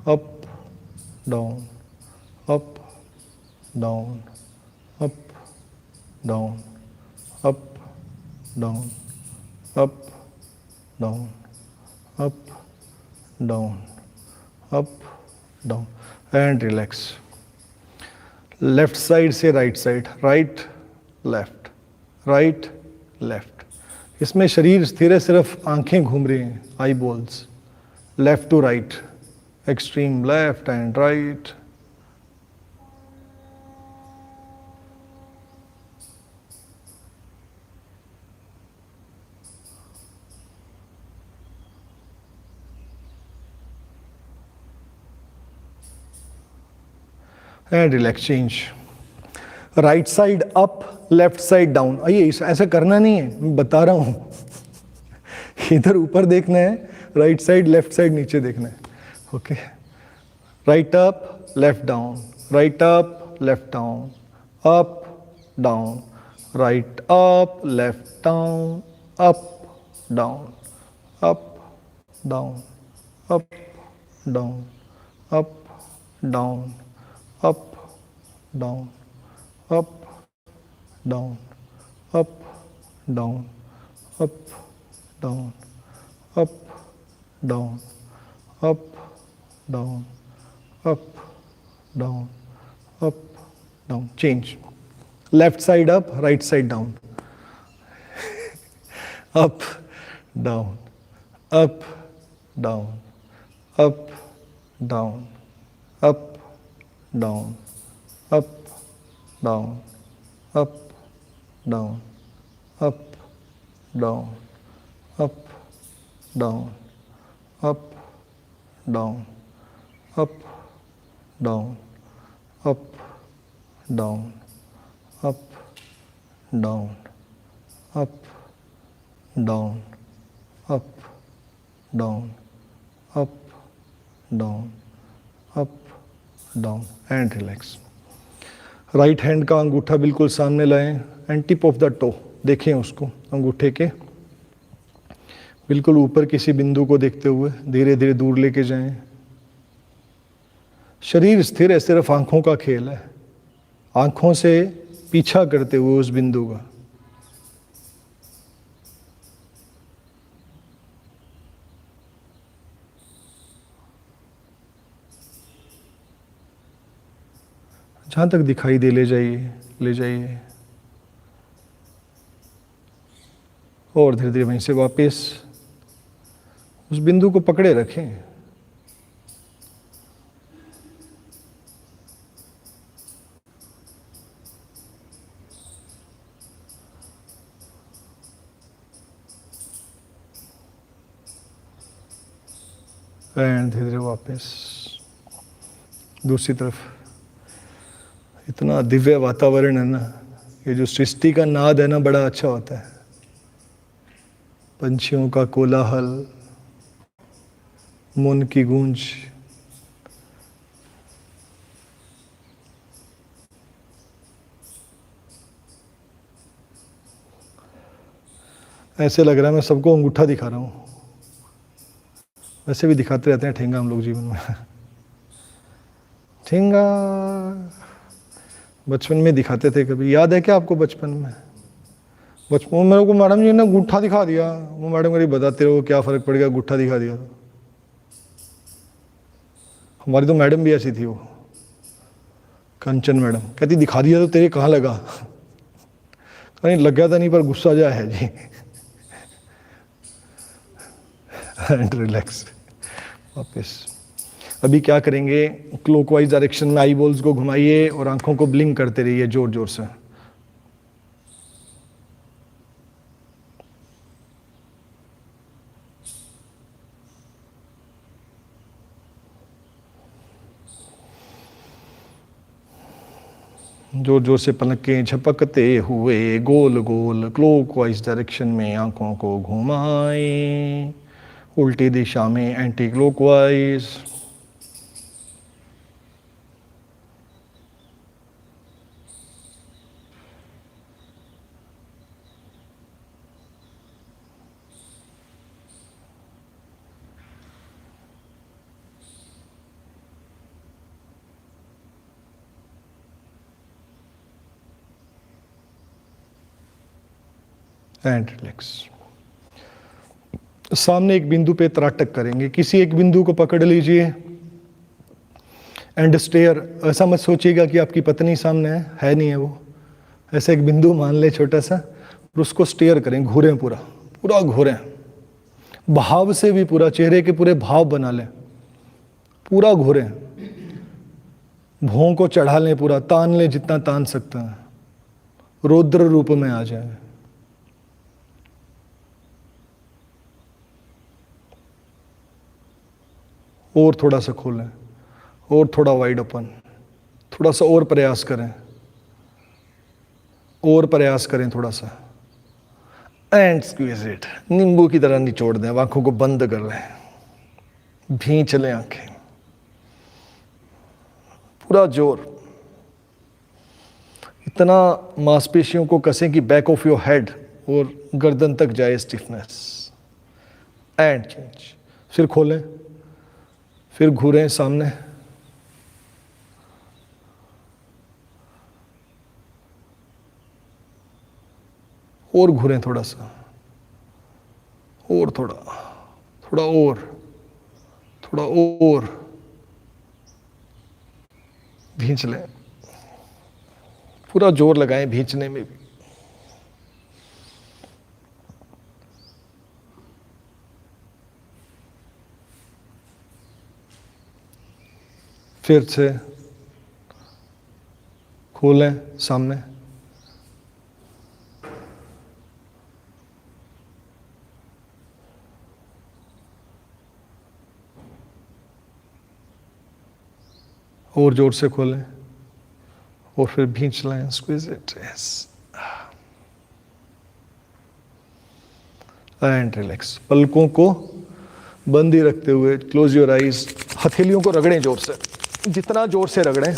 up down, up down, up down, up down, up down, up down, up down. And relax. Left side से right side, right left, right left. इसमें शरीर स्थिर है, सिर्फ आंखें घूम रही हैं, eyeballs. Left to right, extreme left and right. And relax. Change. Right side up, left side down. आइए, ऐसा करना नहीं है, मैं बता रहा हूं। इधर ऊपर देखना है, राइट साइड, लेफ्ट साइड नीचे देखना है। Okay, right up, left down, right up, left down, up down, right up, left down, up down, up down, up down, up down, up down, up down, up down, up down, up down, up down, up down, up down. Change. Left side up, right side down. Up down, up down, up down, up down, up down, up down, up down, up down, up down, up down, up down, up down, up down, up down, up down, up down and relax. Right hand का अंगूठा बिल्कुल सामने लाएं and tip of the toe देखें उसको, अंगूठे के बिल्कुल ऊपर किसी बिंदु को देखते हुए धीरे धीरे दूर लेके जाएं। शरीर स्थिर है, सिर्फ आंखों का खेल है, आंखों से पीछा करते हुए उस बिंदु का। जहां तक दिखाई दे ले जाइए, ले जाइए और धीरे धीरे वहीं से वापस उस बिंदु को पकड़े रखें। एंड धीरे धीरे वापस दूसरी तरफ। इतना दिव्य वातावरण है ना, ये जो सृष्टि का नाद है ना, बड़ा अच्छा होता है। पंछियों का कोलाहल, मन की गूंज, ऐसे लग रहा है मैं सबको अंगूठा दिखा रहा हूँ। वैसे भी दिखाते रहते हैं ठेंगा हम लोग जीवन में। ठेंगा बचपन में दिखाते थे, कभी याद है क्या आपको? बचपन में मेरे को मैडम जी ने अंगूठा दिखा दिया। वो मैडम कभी बताते रहो क्या फ़र्क पड़ गया, अंगूठा दिखा दिया तो। हमारी तो मैडम भी ऐसी थी, वो कंचन मैडम, कहती दिखा दिया तो तेरे कहाँ लगा? कहीं लग गया था नहीं, पर गुस्सा जा है जी। एंड रिलैक्स वापस। अभी क्या करेंगे, क्लॉकवाइज डायरेक्शन में आई बॉल्स को घुमाइए और आंखों को ब्लिंक करते रहिए जोर जोर से। जोर जोर से पलकें झपकते हुए गोल गोल क्लॉकवाइज डायरेक्शन में आंखों को घुमाएं, उल्टी दिशा में एंटी क्लॉकवाइज। And relax. सामने एक बिंदु पे त्राटक करेंगे, किसी एक बिंदु को पकड़ लीजिए एंड स्टेयर। ऐसा मत सोचिएगा कि आपकी पत्नी सामने है नहीं है वो। ऐसा एक बिंदु मान ले छोटा सा, और उसको स्टेयर करें, घूरें, पूरा पूरा घूरें, भाव से भी पूरा, चेहरे के पूरे भाव बना लें, पूरा घूरें, भौं को चढ़ा लें, पूरा तान लें जितना तान सकते हैं, रौद्र रूप में आ जाए। और थोड़ा सा खोलें, और थोड़ा वाइड ओपन, थोड़ा सा और प्रयास करें, और प्रयास करें थोड़ा सा। एंड स्क्वीज इट, नींबू की तरह निचोड़ दें, आंखों को बंद कर लें, भींच लें आंखें, पूरा जोर, इतना मांसपेशियों को कसें कि बैक ऑफ योर हेड और गर्दन तक जाए स्टिफनेस। एंड चेंज, फिर खोलें, फिर घूरें सामने, और घूरें थोड़ा सा, और थोड़ा, थोड़ा और, थोड़ा और, भींच लें, पूरा जोर लगाएं भींचने में भी। फिर से खोलें सामने, और जोर से खोलें और फिर भींच लाएं, squeeze it, yes, and relax. पलकों को बंद ही रखते हुए क्लोज योर आईज। हथेलियों को रगड़ें जोर से, जितना जोर से रगड़ें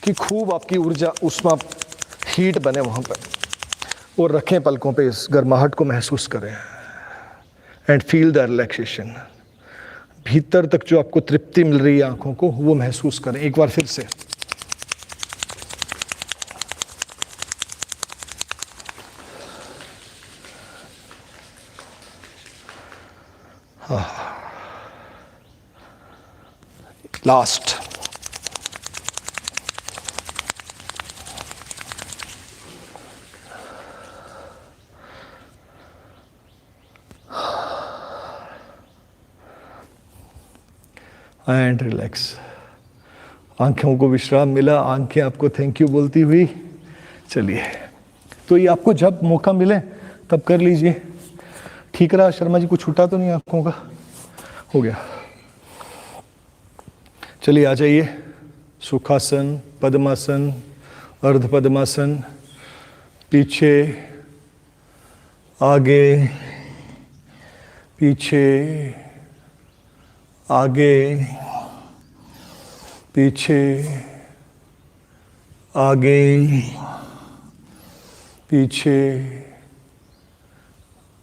कि खूब आपकी ऊर्जा, उष्मा, हीट बने वहां पर, और रखें पलकों पे, इस गर्माहट को महसूस करें एंड फील द रिलैक्सेशन। भीतर तक जो आपको तृप्ति मिल रही है आंखों को, वो महसूस करें एक बार फिर से। Last, and relax. आंखों को विश्राम मिला, आंखें आपको थैंक यू बोलती हुई। चलिए, तो ये आपको जब मौका मिले तब कर लीजिए। ठीक रहा शर्मा जी? कुछ छूटा तो नहीं आंखों का? हो गया। चलिए आ जाइए। सुखासन, पद्मासन, अर्ध पद्मासन, पीछे, आगे, पीछे, आगे, पीछे, आगे, पीछे,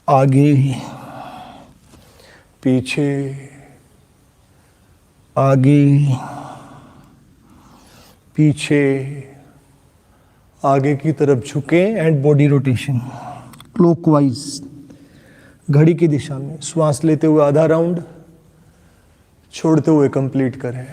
आगे, पीछे, आगे, पीछे, आगे की तरफ झुके एंड बॉडी रोटेशन क्लॉकवाइज, घड़ी की दिशा में। श्वास लेते हुए आधा राउंड, छोड़ते हुए कंप्लीट करें।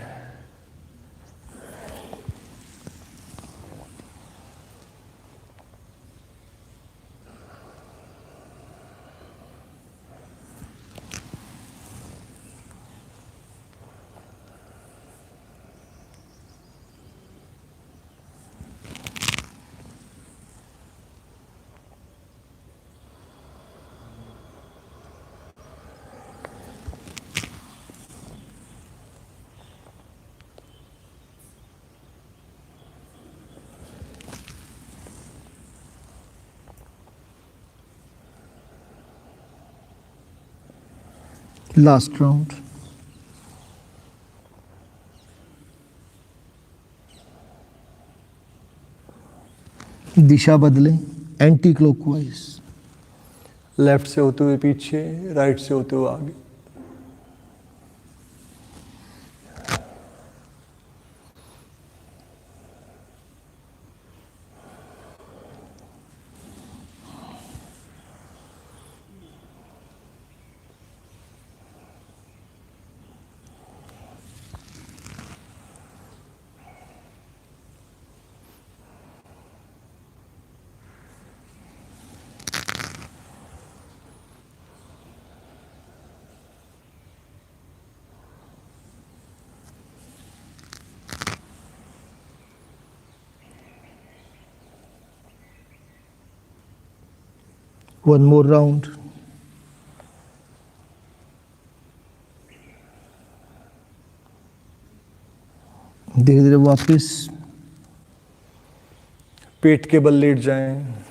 Last round. दिशा बदलें एंटी क्लॉकवाइज, लेफ्ट से होते हुए पीछे, राइट से होते हुए आगे। One more round. धीरे धीरे वापस पेट के बल लेट जाएं।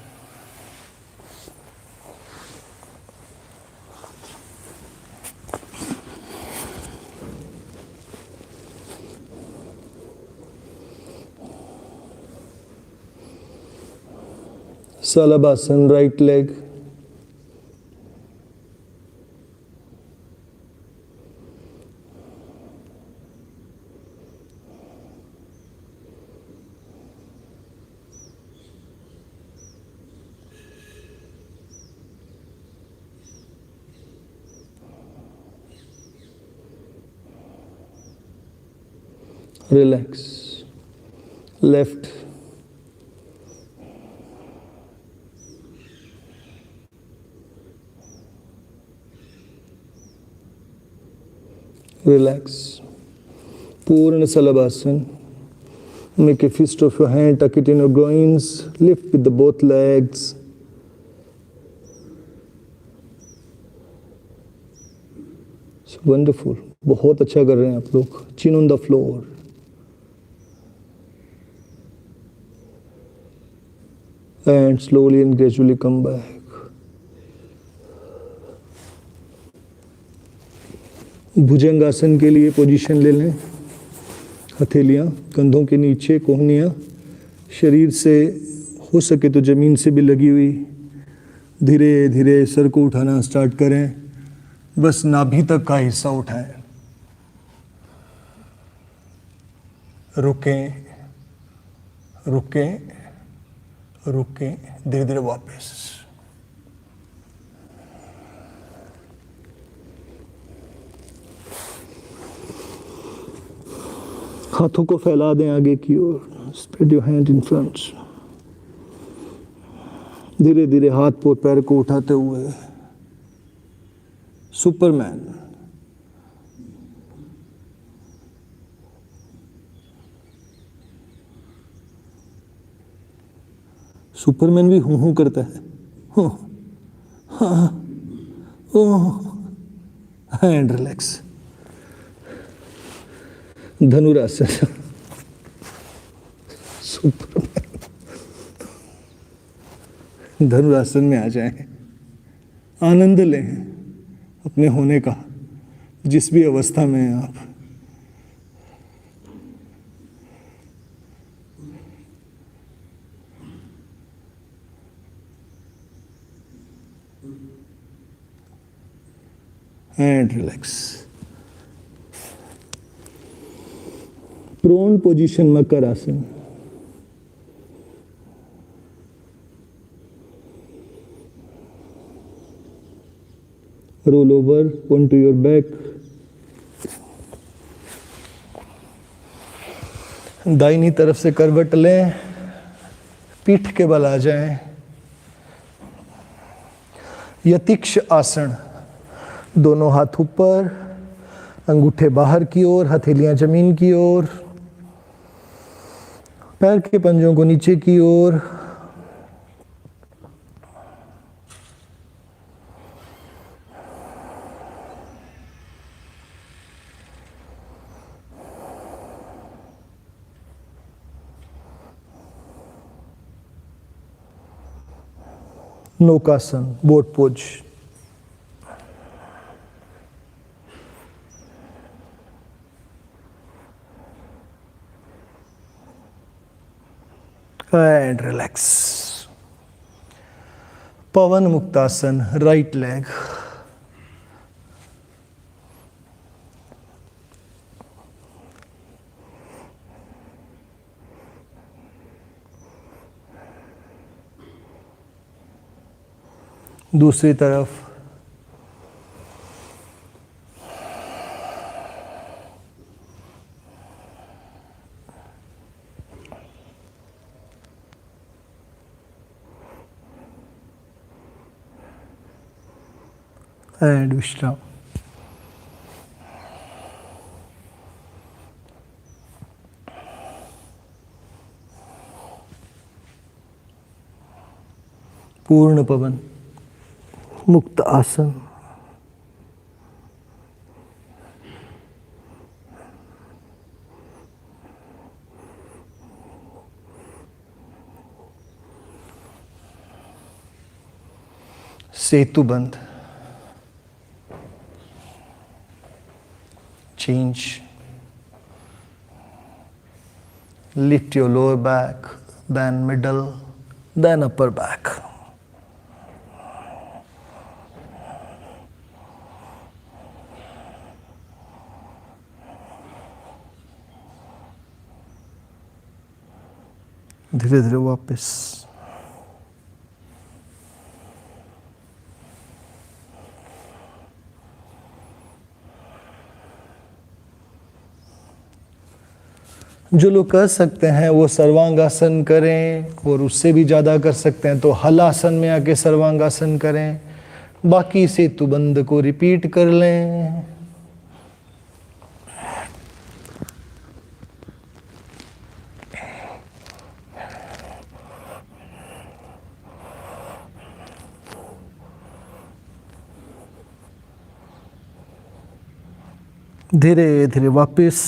Salabhasan, right leg. Relax. Left. Relax. Purna Salabhasan. Make a fist of your hand, tuck it in your groins, lift with the both legs. It's wonderful. बहुत अच्छा कर रहे हैं आप लोग. Chin on the floor. and slowly and gradually come back. भुजंगासन के लिए position ले लें, हथेलियाँ कंधों के नीचे, कोहनियाँ शरीर से हो सके तो ज़मीन से भी लगी हुई। धीरे धीरे सर को उठाना स्टार्ट करें, बस नाभि तक का हिस्सा उठाएं। रुकें, रुकें, रुकें, धीरे धीरे वापस। हाथों को फैला दें आगे की ओर। Spread your hand in front. धीरे धीरे हाथ पैर को उठाते हुए सुपरमैन। सुपरमैन भी हूं करता है। And relax. धनुरासन। सुपरमैन। धनुरासन में आ जाएं। आनंद लें अपने होने का, जिस भी अवस्था में हैं आप। And relax. प्रोन पोजीशन मकर आसन। Roll over onto your back। दाहिनी तरफ से करवट लें, पीठ के बल आ जाएं। यतिक्ष आसन। दोनों हाथ ऊपर, अंगूठे बाहर की ओर, हथेलियां जमीन की ओर, पैर के पंजों को नीचे की ओर। Naukasana, boat pose. And relax. Pavan Muktasana, right leg. दूसरी तरफ। एंड विश्राम। पूर्ण पवन मुक्त आसन। सेतुबंध। Change. Lift your lower back, then middle, then upper back. धीरे धीरे वापस। जो लोग कर सकते हैं वो सर्वांगासन करें, और उससे भी ज़्यादा कर सकते हैं तो हलासन में आके सर्वांगासन करें। बाकी सेतुबंध को रिपीट कर लें। धीरे धीरे वापस।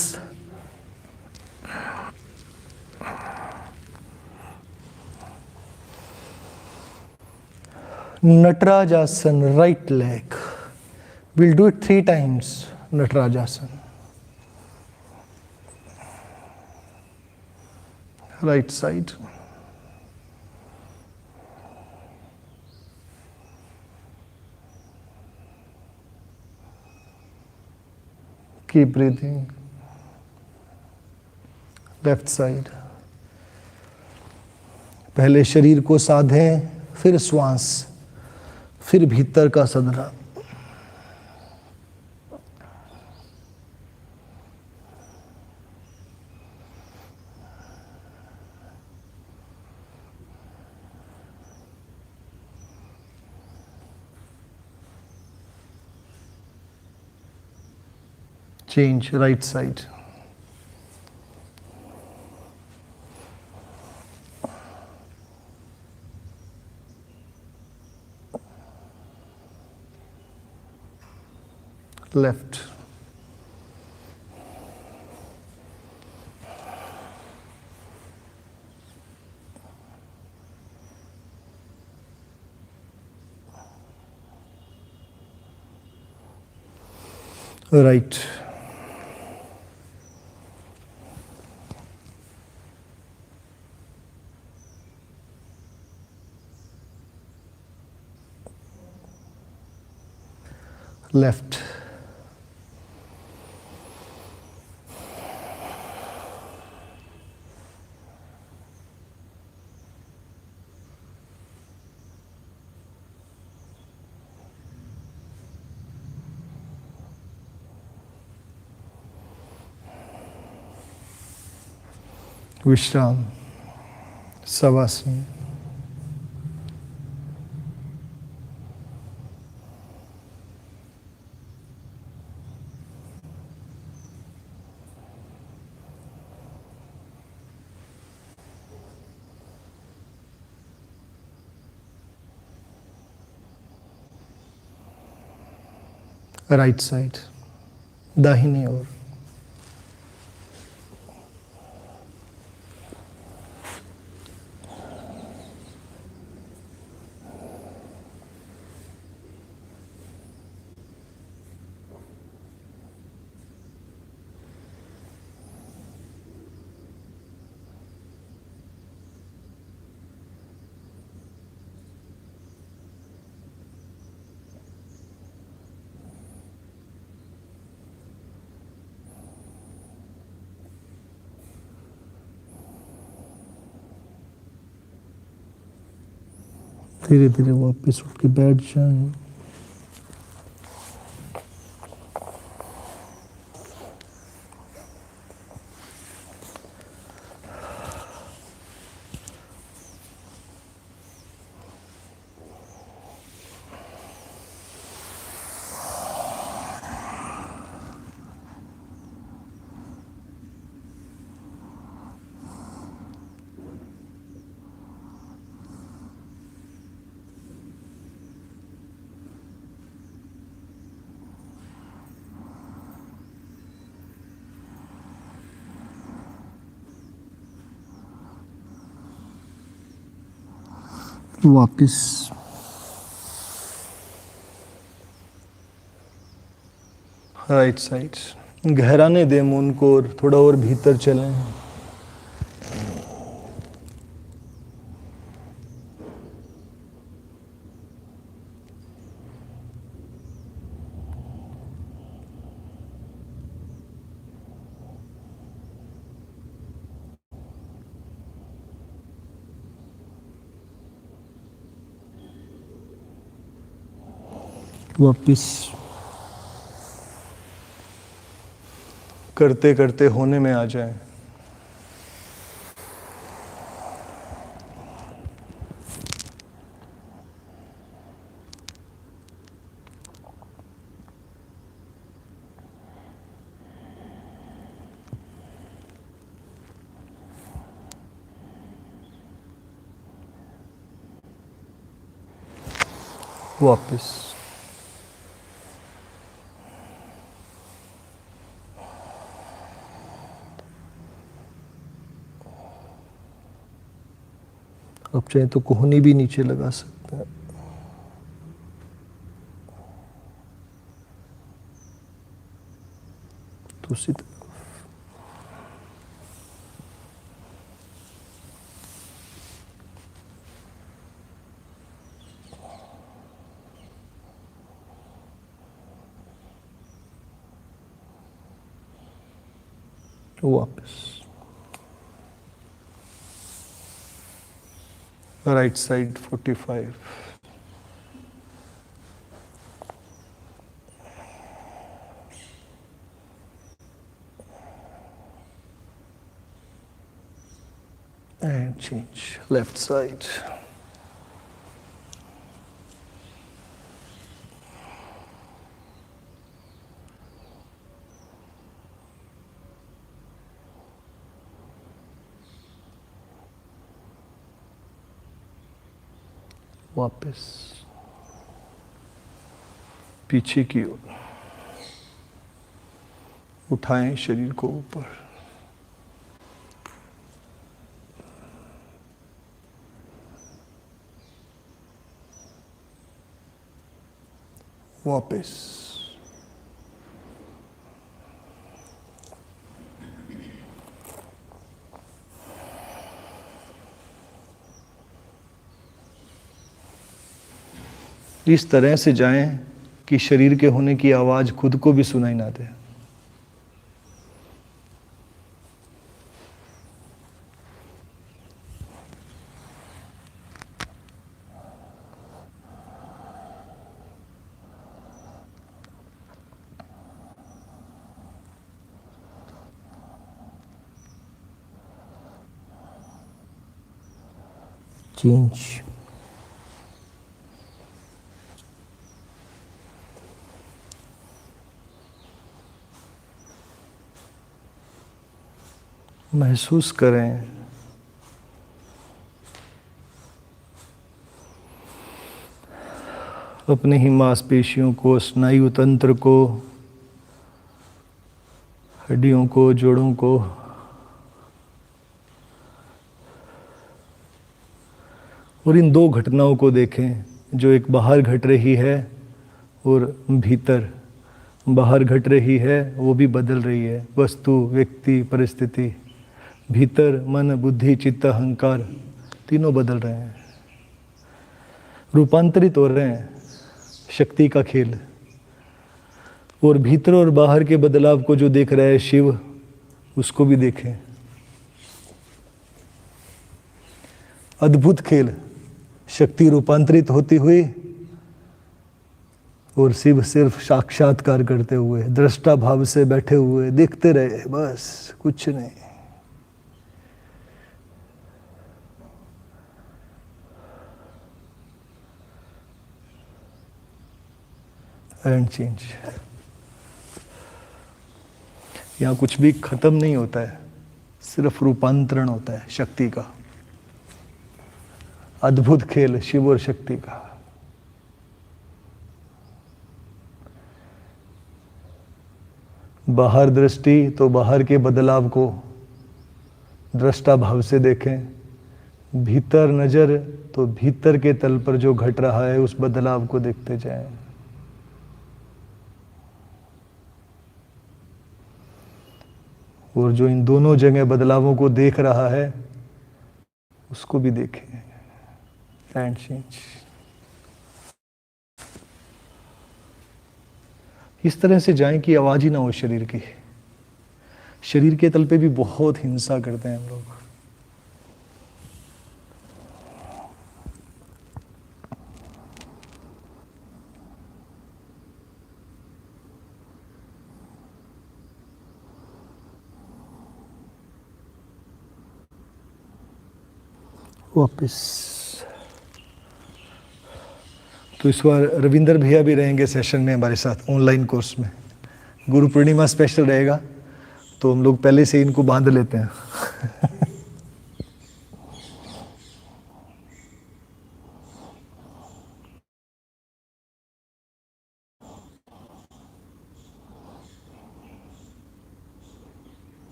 Natarajasana, right leg. We'll do it 3 times. Natarajasana. Right side. Keep breathing. Left side. पहले शरीर को साधें, फिर श्वास, फिर भीतर का सदरा. Change right side. Left. Right. Left. विश्राम, शवासन. राइट साइड, दाहिनी ओर. धीरे धीरे वापस उठ के बैठ जाएं. वापस राइट साइड. गहराने दें मून को और थोड़ा और भीतर चलें. वापस करते करते होने में आ जाए. वापस अब चाहे तो कोहनी भी नीचे लगा सकते हैं. दूसरी तरफ वापस right side 45 and change left side. वापस पीछे की ओर उठाएं शरीर को ऊपर, वापस इस तरह से जाएं कि शरीर के होने की आवाज खुद को भी सुनाई ना दे। चेंज महसूस करें अपने ही मांसपेशियों को, स्नायु तंत्र को, हड्डियों को, जोड़ों को, और इन दो घटनाओं को देखें जो एक बाहर घट रही है और भीतर बाहर घट रही है, वो भी बदल रही है। वस्तु, व्यक्ति, परिस्थिति, भीतर मन, बुद्धि, चित्त, अहंकार तीनों बदल रहे हैं, रूपांतरित हो रहे हैं। शक्ति का खेल। और भीतर और बाहर के बदलाव को जो देख रहा है शिव, उसको भी देखें। अद्भुत खेल, शक्ति रूपांतरित होती हुई और शिव सिर्फ साक्षात्कार करते हुए, दृष्टा भाव से बैठे हुए देखते रहे, बस कुछ नहीं। And change. यहाँ कुछ भी खत्म नहीं होता है, सिर्फ रूपांतरण होता है शक्ति का। अद्भुत खेल शिव और शक्ति का। बाहर दृष्टि तो बाहर के बदलाव को दृष्टा भाव से देखें, भीतर नजर तो भीतर के तल पर जो घट रहा है उस बदलाव को देखते जाएं। और जो इन दोनों जगह बदलावों को देख रहा है उसको भी देखें। And change. इस तरह से जाएं कि आवाज ही ना हो शरीर की। शरीर के तल पे भी बहुत हिंसा करते हैं हम लोग। वापिस। तो इस बार रविंदर भैया भी रहेंगे सेशन में हमारे साथ ऑनलाइन कोर्स में। गुरु पूर्णिमा स्पेशल रहेगा तो हम लोग पहले से इनको बांध लेते हैं।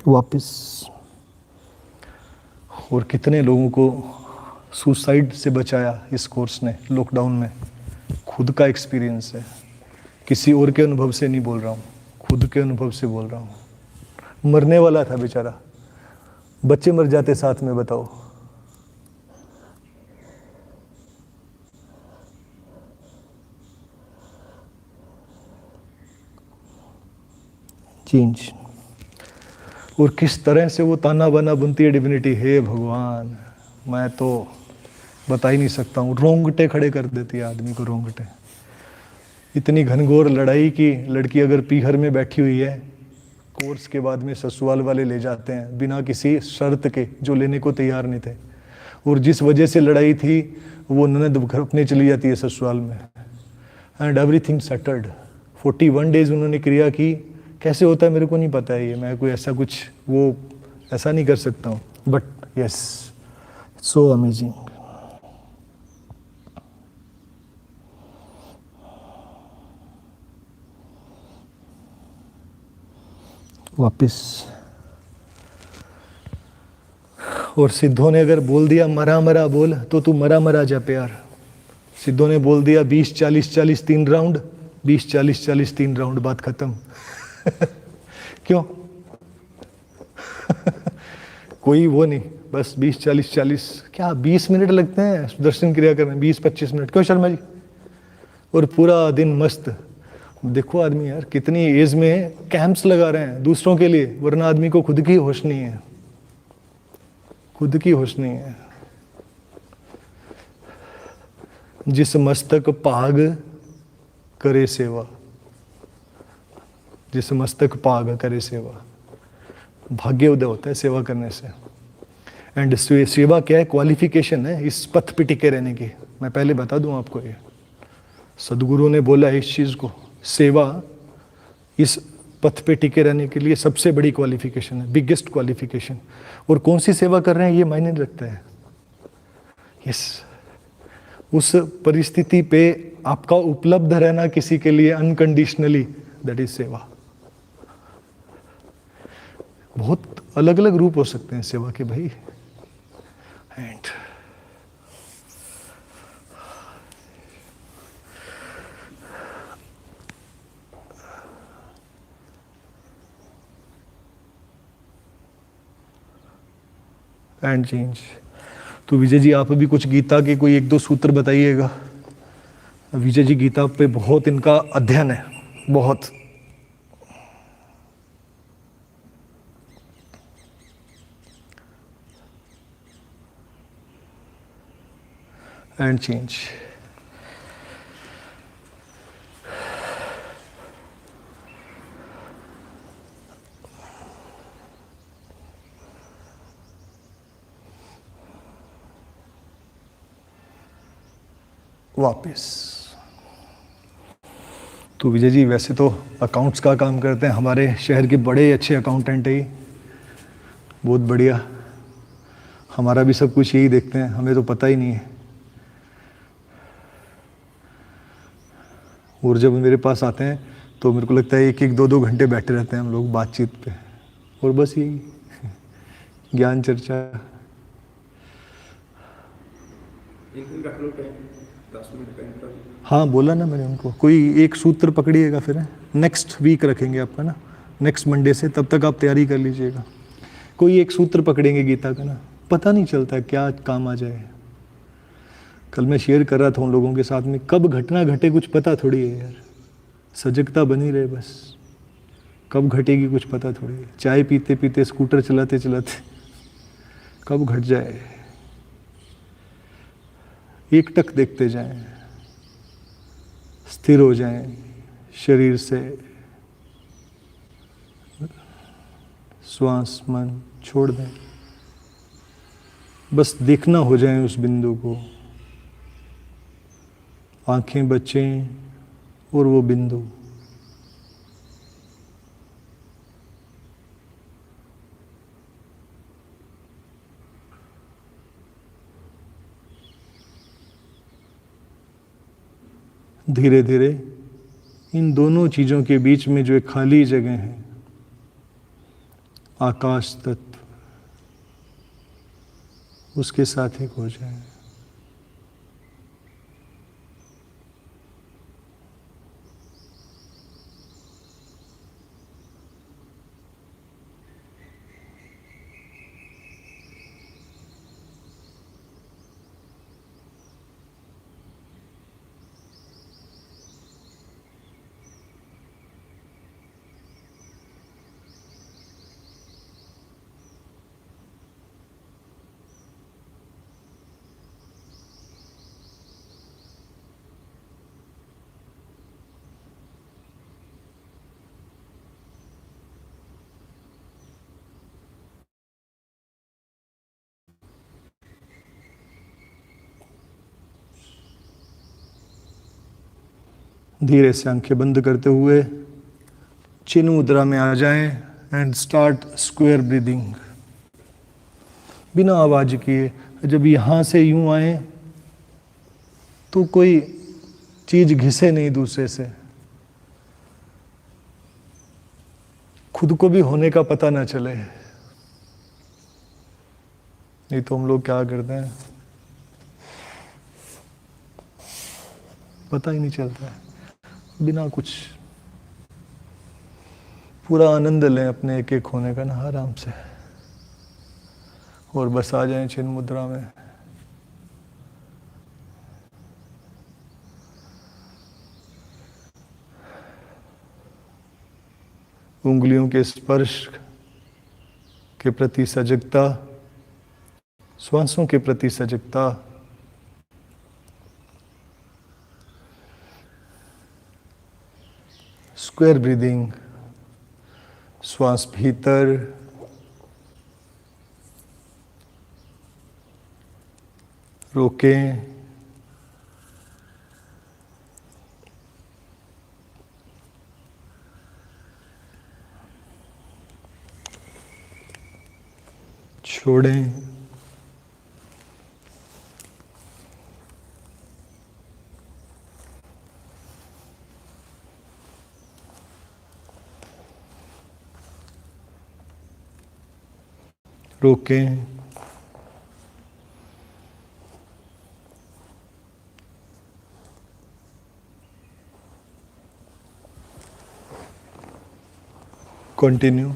वापिस। और कितने लोगों को सुसाइड से बचाया इस कोर्स ने लॉकडाउन में। खुद का एक्सपीरियंस है, किसी और के अनुभव से नहीं बोल रहा हूँ, खुद के अनुभव से बोल रहा हूँ। मरने वाला था बेचारा, बच्चे मर जाते साथ में, बताओ। चेंज। और किस तरह से वो ताना बाना बुनती है डिविनिटी, हे भगवान, मैं तो बता ही नहीं सकता हूँ। रोंगटे खड़े कर देती है आदमी को, रोंगटे। इतनी घनघोर लड़ाई की लड़की अगर पीहर में बैठी हुई है, कोर्स के बाद में ससुराल वाले ले जाते हैं बिना किसी शर्त के, जो लेने को तैयार नहीं थे। और जिस वजह से लड़ाई थी वो ननद घर अपने चली जाती है ससुराल में। And everything settled. 41 डेज उन्होंने क्रिया की। कैसे होता है मेरे को नहीं पता है, ये मैं कोई ऐसा कुछ वो ऐसा नहीं कर सकता हूँ, बट यस, सो अमेजिंग। वापिस। और सिद्धों ने अगर बोल दिया मरा मरा बोल, तो तू मरा मरा जा प्यार। सिद्धों ने बोल दिया 20-40-40 3 राउंड, 20-40-40 3 राउंड, बात खत्म। क्यों? कोई वो नहीं, बस 20-40-40 क्या 20 मिनट लगते हैं सुदर्शन क्रिया करने, 20-25 मिनट, क्यों शर्मा जी? और पूरा दिन मस्त। देखो आदमी यार कितनी एज में कैंप्स लगा रहे हैं दूसरों के लिए, वरना आदमी को खुद की होश नहीं है, खुद की होश नहीं है। जिस मस्तक पाग करे सेवा, जिस मस्तक पाग करे सेवा, भाग्य उदय होता है सेवा करने से। एंड सेवा क्या है? क्वालिफिकेशन है इस पथ पे टिके रहने की। मैं पहले बता दूं आपको, ये सदगुरु ने बोला है इस चीज को, सेवा इस पथ पे टिके रहने के लिए सबसे बड़ी क्वालिफिकेशन है, बिगेस्ट क्वालिफिकेशन। और कौन सी सेवा कर रहे हैं ये मायने रखता है। यस, उस परिस्थिति पे आपका उपलब्ध रहना किसी के लिए अनकंडीशनली, दैट इज सेवा। बहुत अलग अलग रूप हो सकते हैं सेवा के भाई। And change. तो विजय जी आप भी कुछ गीता के कोई 1-2 सूत्र बताइएगा। विजय जी गीता पे बहुत इनका अध्ययन है, बहुत। And change. वापिस। तो विजय जी वैसे तो अकाउंट्स का काम करते हैं, हमारे शहर के बड़े अच्छे अकाउंटेंट है, बहुत बढ़िया। हमारा भी सब कुछ यही देखते हैं, हमें तो पता ही नहीं है। और जब मेरे पास आते हैं तो मेरे को लगता है 1-1, 2-2 घंटे बैठे रहते हैं हम लोग बातचीत पे, और बस यही ज्ञान चर्चा। एक दिन रख लो टाइम, 10 मिनट का इंटरवल। हाँ बोला ना मैंने उनको, कोई एक सूत्र पकड़िएगा, फिर नेक्स्ट वीक रखेंगे आपका ना, नेक्स्ट मंडे से, तब तक आप तैयारी कर लीजिएगा। कोई एक सूत्र पकड़ेंगे गीता का ना, पता नहीं चलता क्या काम आ जाए। कल मैं शेयर कर रहा था उन लोगों के साथ में, कब घटना घटे कुछ पता थोड़ी है यार, सजगता बनी रहे बस। कब घटेगी कुछ पता थोड़ी है। चाय पीते पीते, स्कूटर चलाते चलाते कब घट जाए। एक टक देखते जाएं, स्थिर हो जाएं शरीर से, श्वास मन छोड़ दें, बस देखना हो जाए उस बिंदु को। आंखें बचें और वो बिंदु। धीरे धीरे इन दोनों चीजों के बीच में जो एक खाली जगह है, आकाश तत्व, उसके साथ एक हो जाए। धीरे से आंखें बंद करते हुए चिन्ह मुद्रा में आ जाएं एंड स्टार्ट स्क्वायर ब्रीदिंग। बिना आवाज किए जब यहाँ से यूं आए तो कोई चीज घिसे नहीं दूसरे से, खुद को भी होने का पता ना चले। नहीं तो हम लोग क्या करते हैं, पता ही नहीं चलता है। बिना कुछ पूरा आनंद लें अपने एक एक होने का ना, आराम से, और बस आ जाएं चिन्ह मुद्रा में। उंगलियों के स्पर्श के प्रति सजगता, श्वासों के प्रति सजगता, स्क्वायर ब्रीदिंग, श्वास भीतर, रोकें, छोड़ें, रोकें, कंटिन्यू।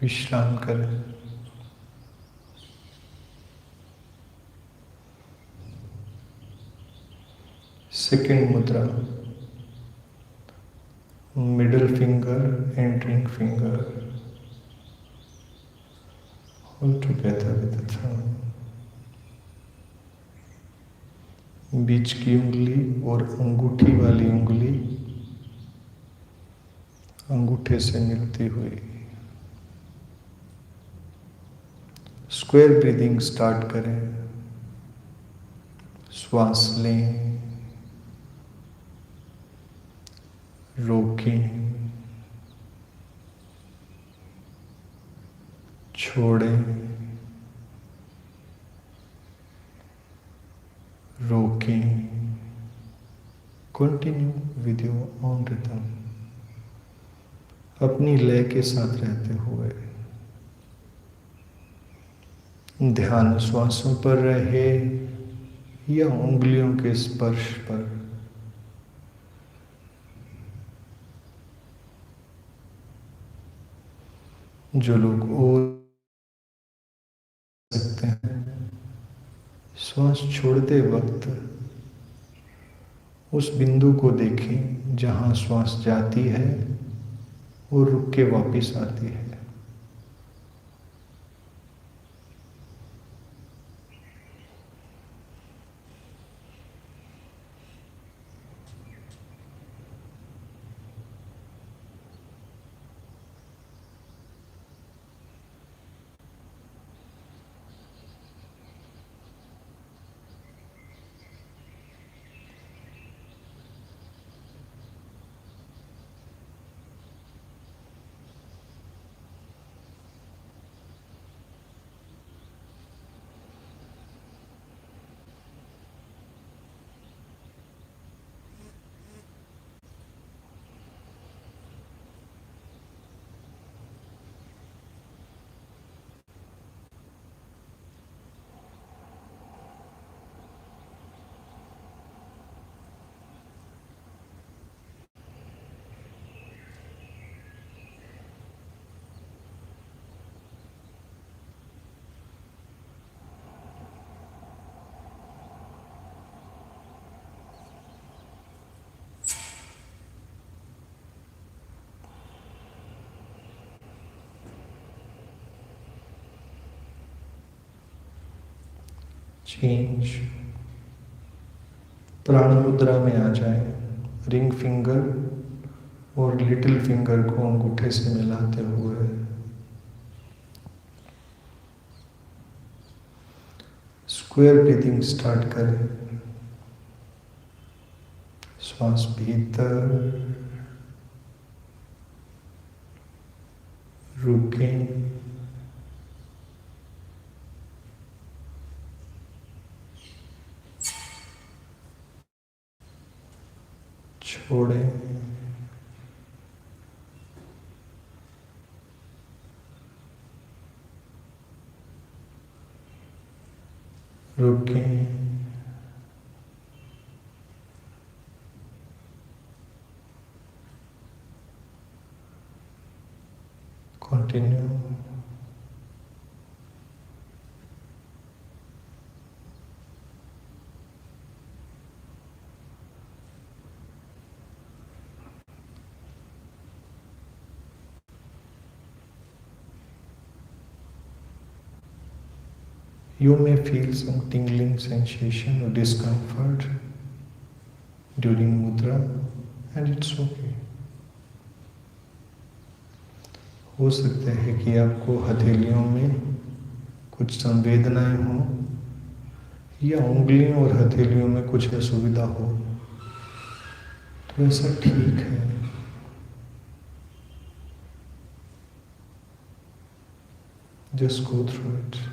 विश्राम करें। सेकंड मुद्रा, middle finger and ring finger all together with the thumb. बीच की उंगली और अंगूठी वाली उंगली अंगूठे से मिलती हुई। स्क्वायर ब्रीदिंग स्टार्ट करें। श्वास लें, रोकें, छोड़ें, रोकें। Continue with your own rhythm, अपनी लय के साथ रहते हुए। ध्यान श्वासों पर रहे या उंगलियों के स्पर्श पर। जो लोग और सकते हैं, श्वास छोड़ते वक्त उस बिंदु को देखें जहां श्वास जाती है और रुक के वापस आती है। चेंज। प्राण मुद्रा में आ जाए। रिंग फिंगर और लिटिल फिंगर को अंगूठे से मिलाते हुए स्क्वायर ब्रीदिंग स्टार्ट करें। श्वास भीतर, रुकें, छोड़ें, रुकें, continue. You may feel some tingling sensation or discomfort during mudra, and it's okay. हो सकता है कि आपको हथेलियों में कुछ संवेदनाएं हों या उंगलियों और हथेलियों में कुछ असुविधा हो, तो ऐसा ठीक है। Just go through it.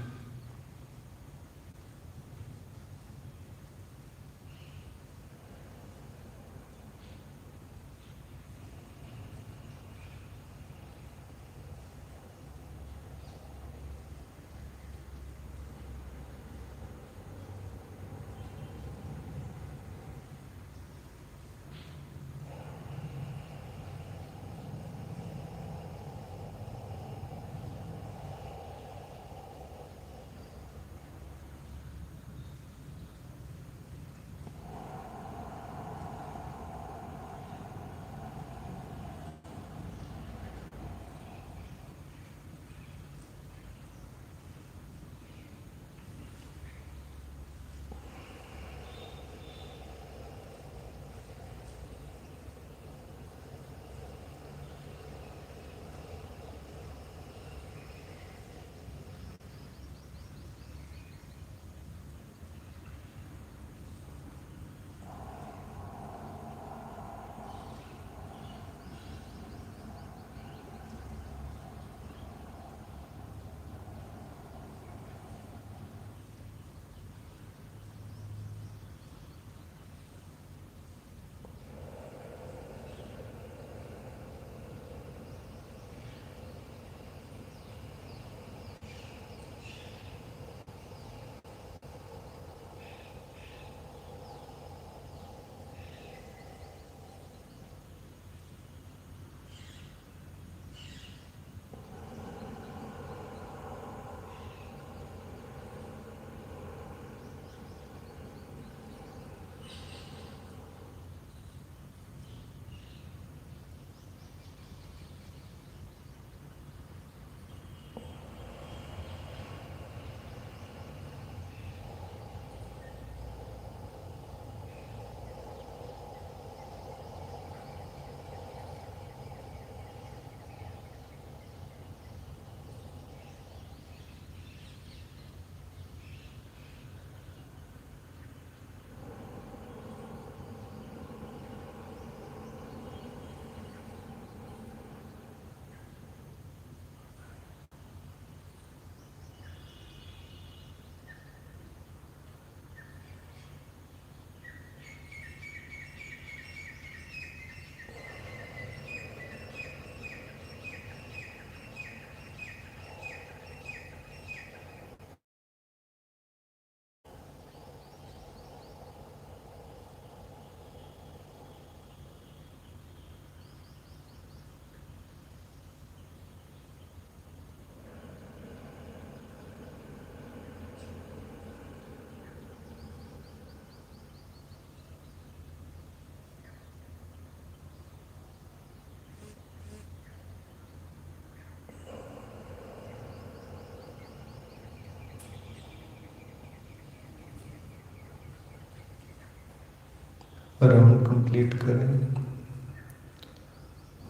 Round complete करें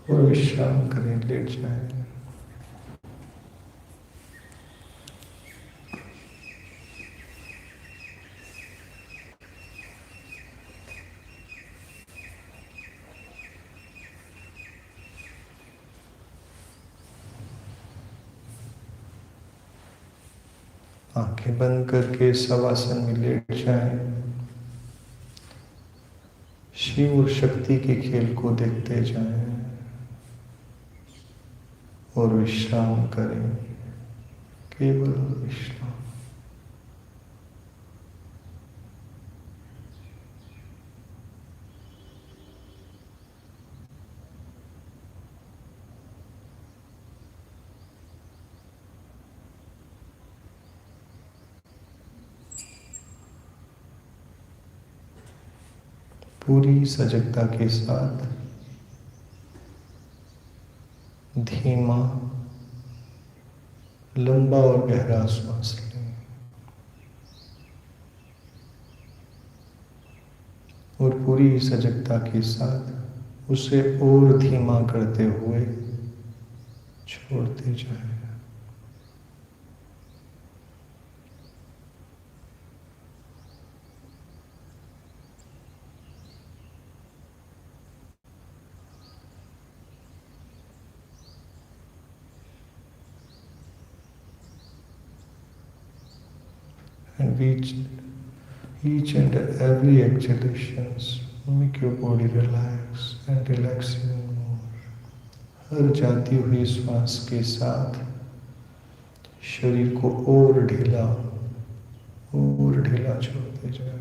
और विश्राम करें, लेट जाएं। आंखें बंद करके शवासन में लेट जाएं। शिव और शक्ति के खेल को देखते जाएं और विश्राम करें, केवल विश्राम। पूरी सजगता के साथ धीमा लंबा और गहरा श्वास लें और पूरी सजगता के साथ उसे और धीमा करते हुए छोड़ते जाएं। And each and every exhalations make your body relax and relax even more. हर जाती हुई श्वास के साथ शरीर को और ढीला छोड़ते जाए।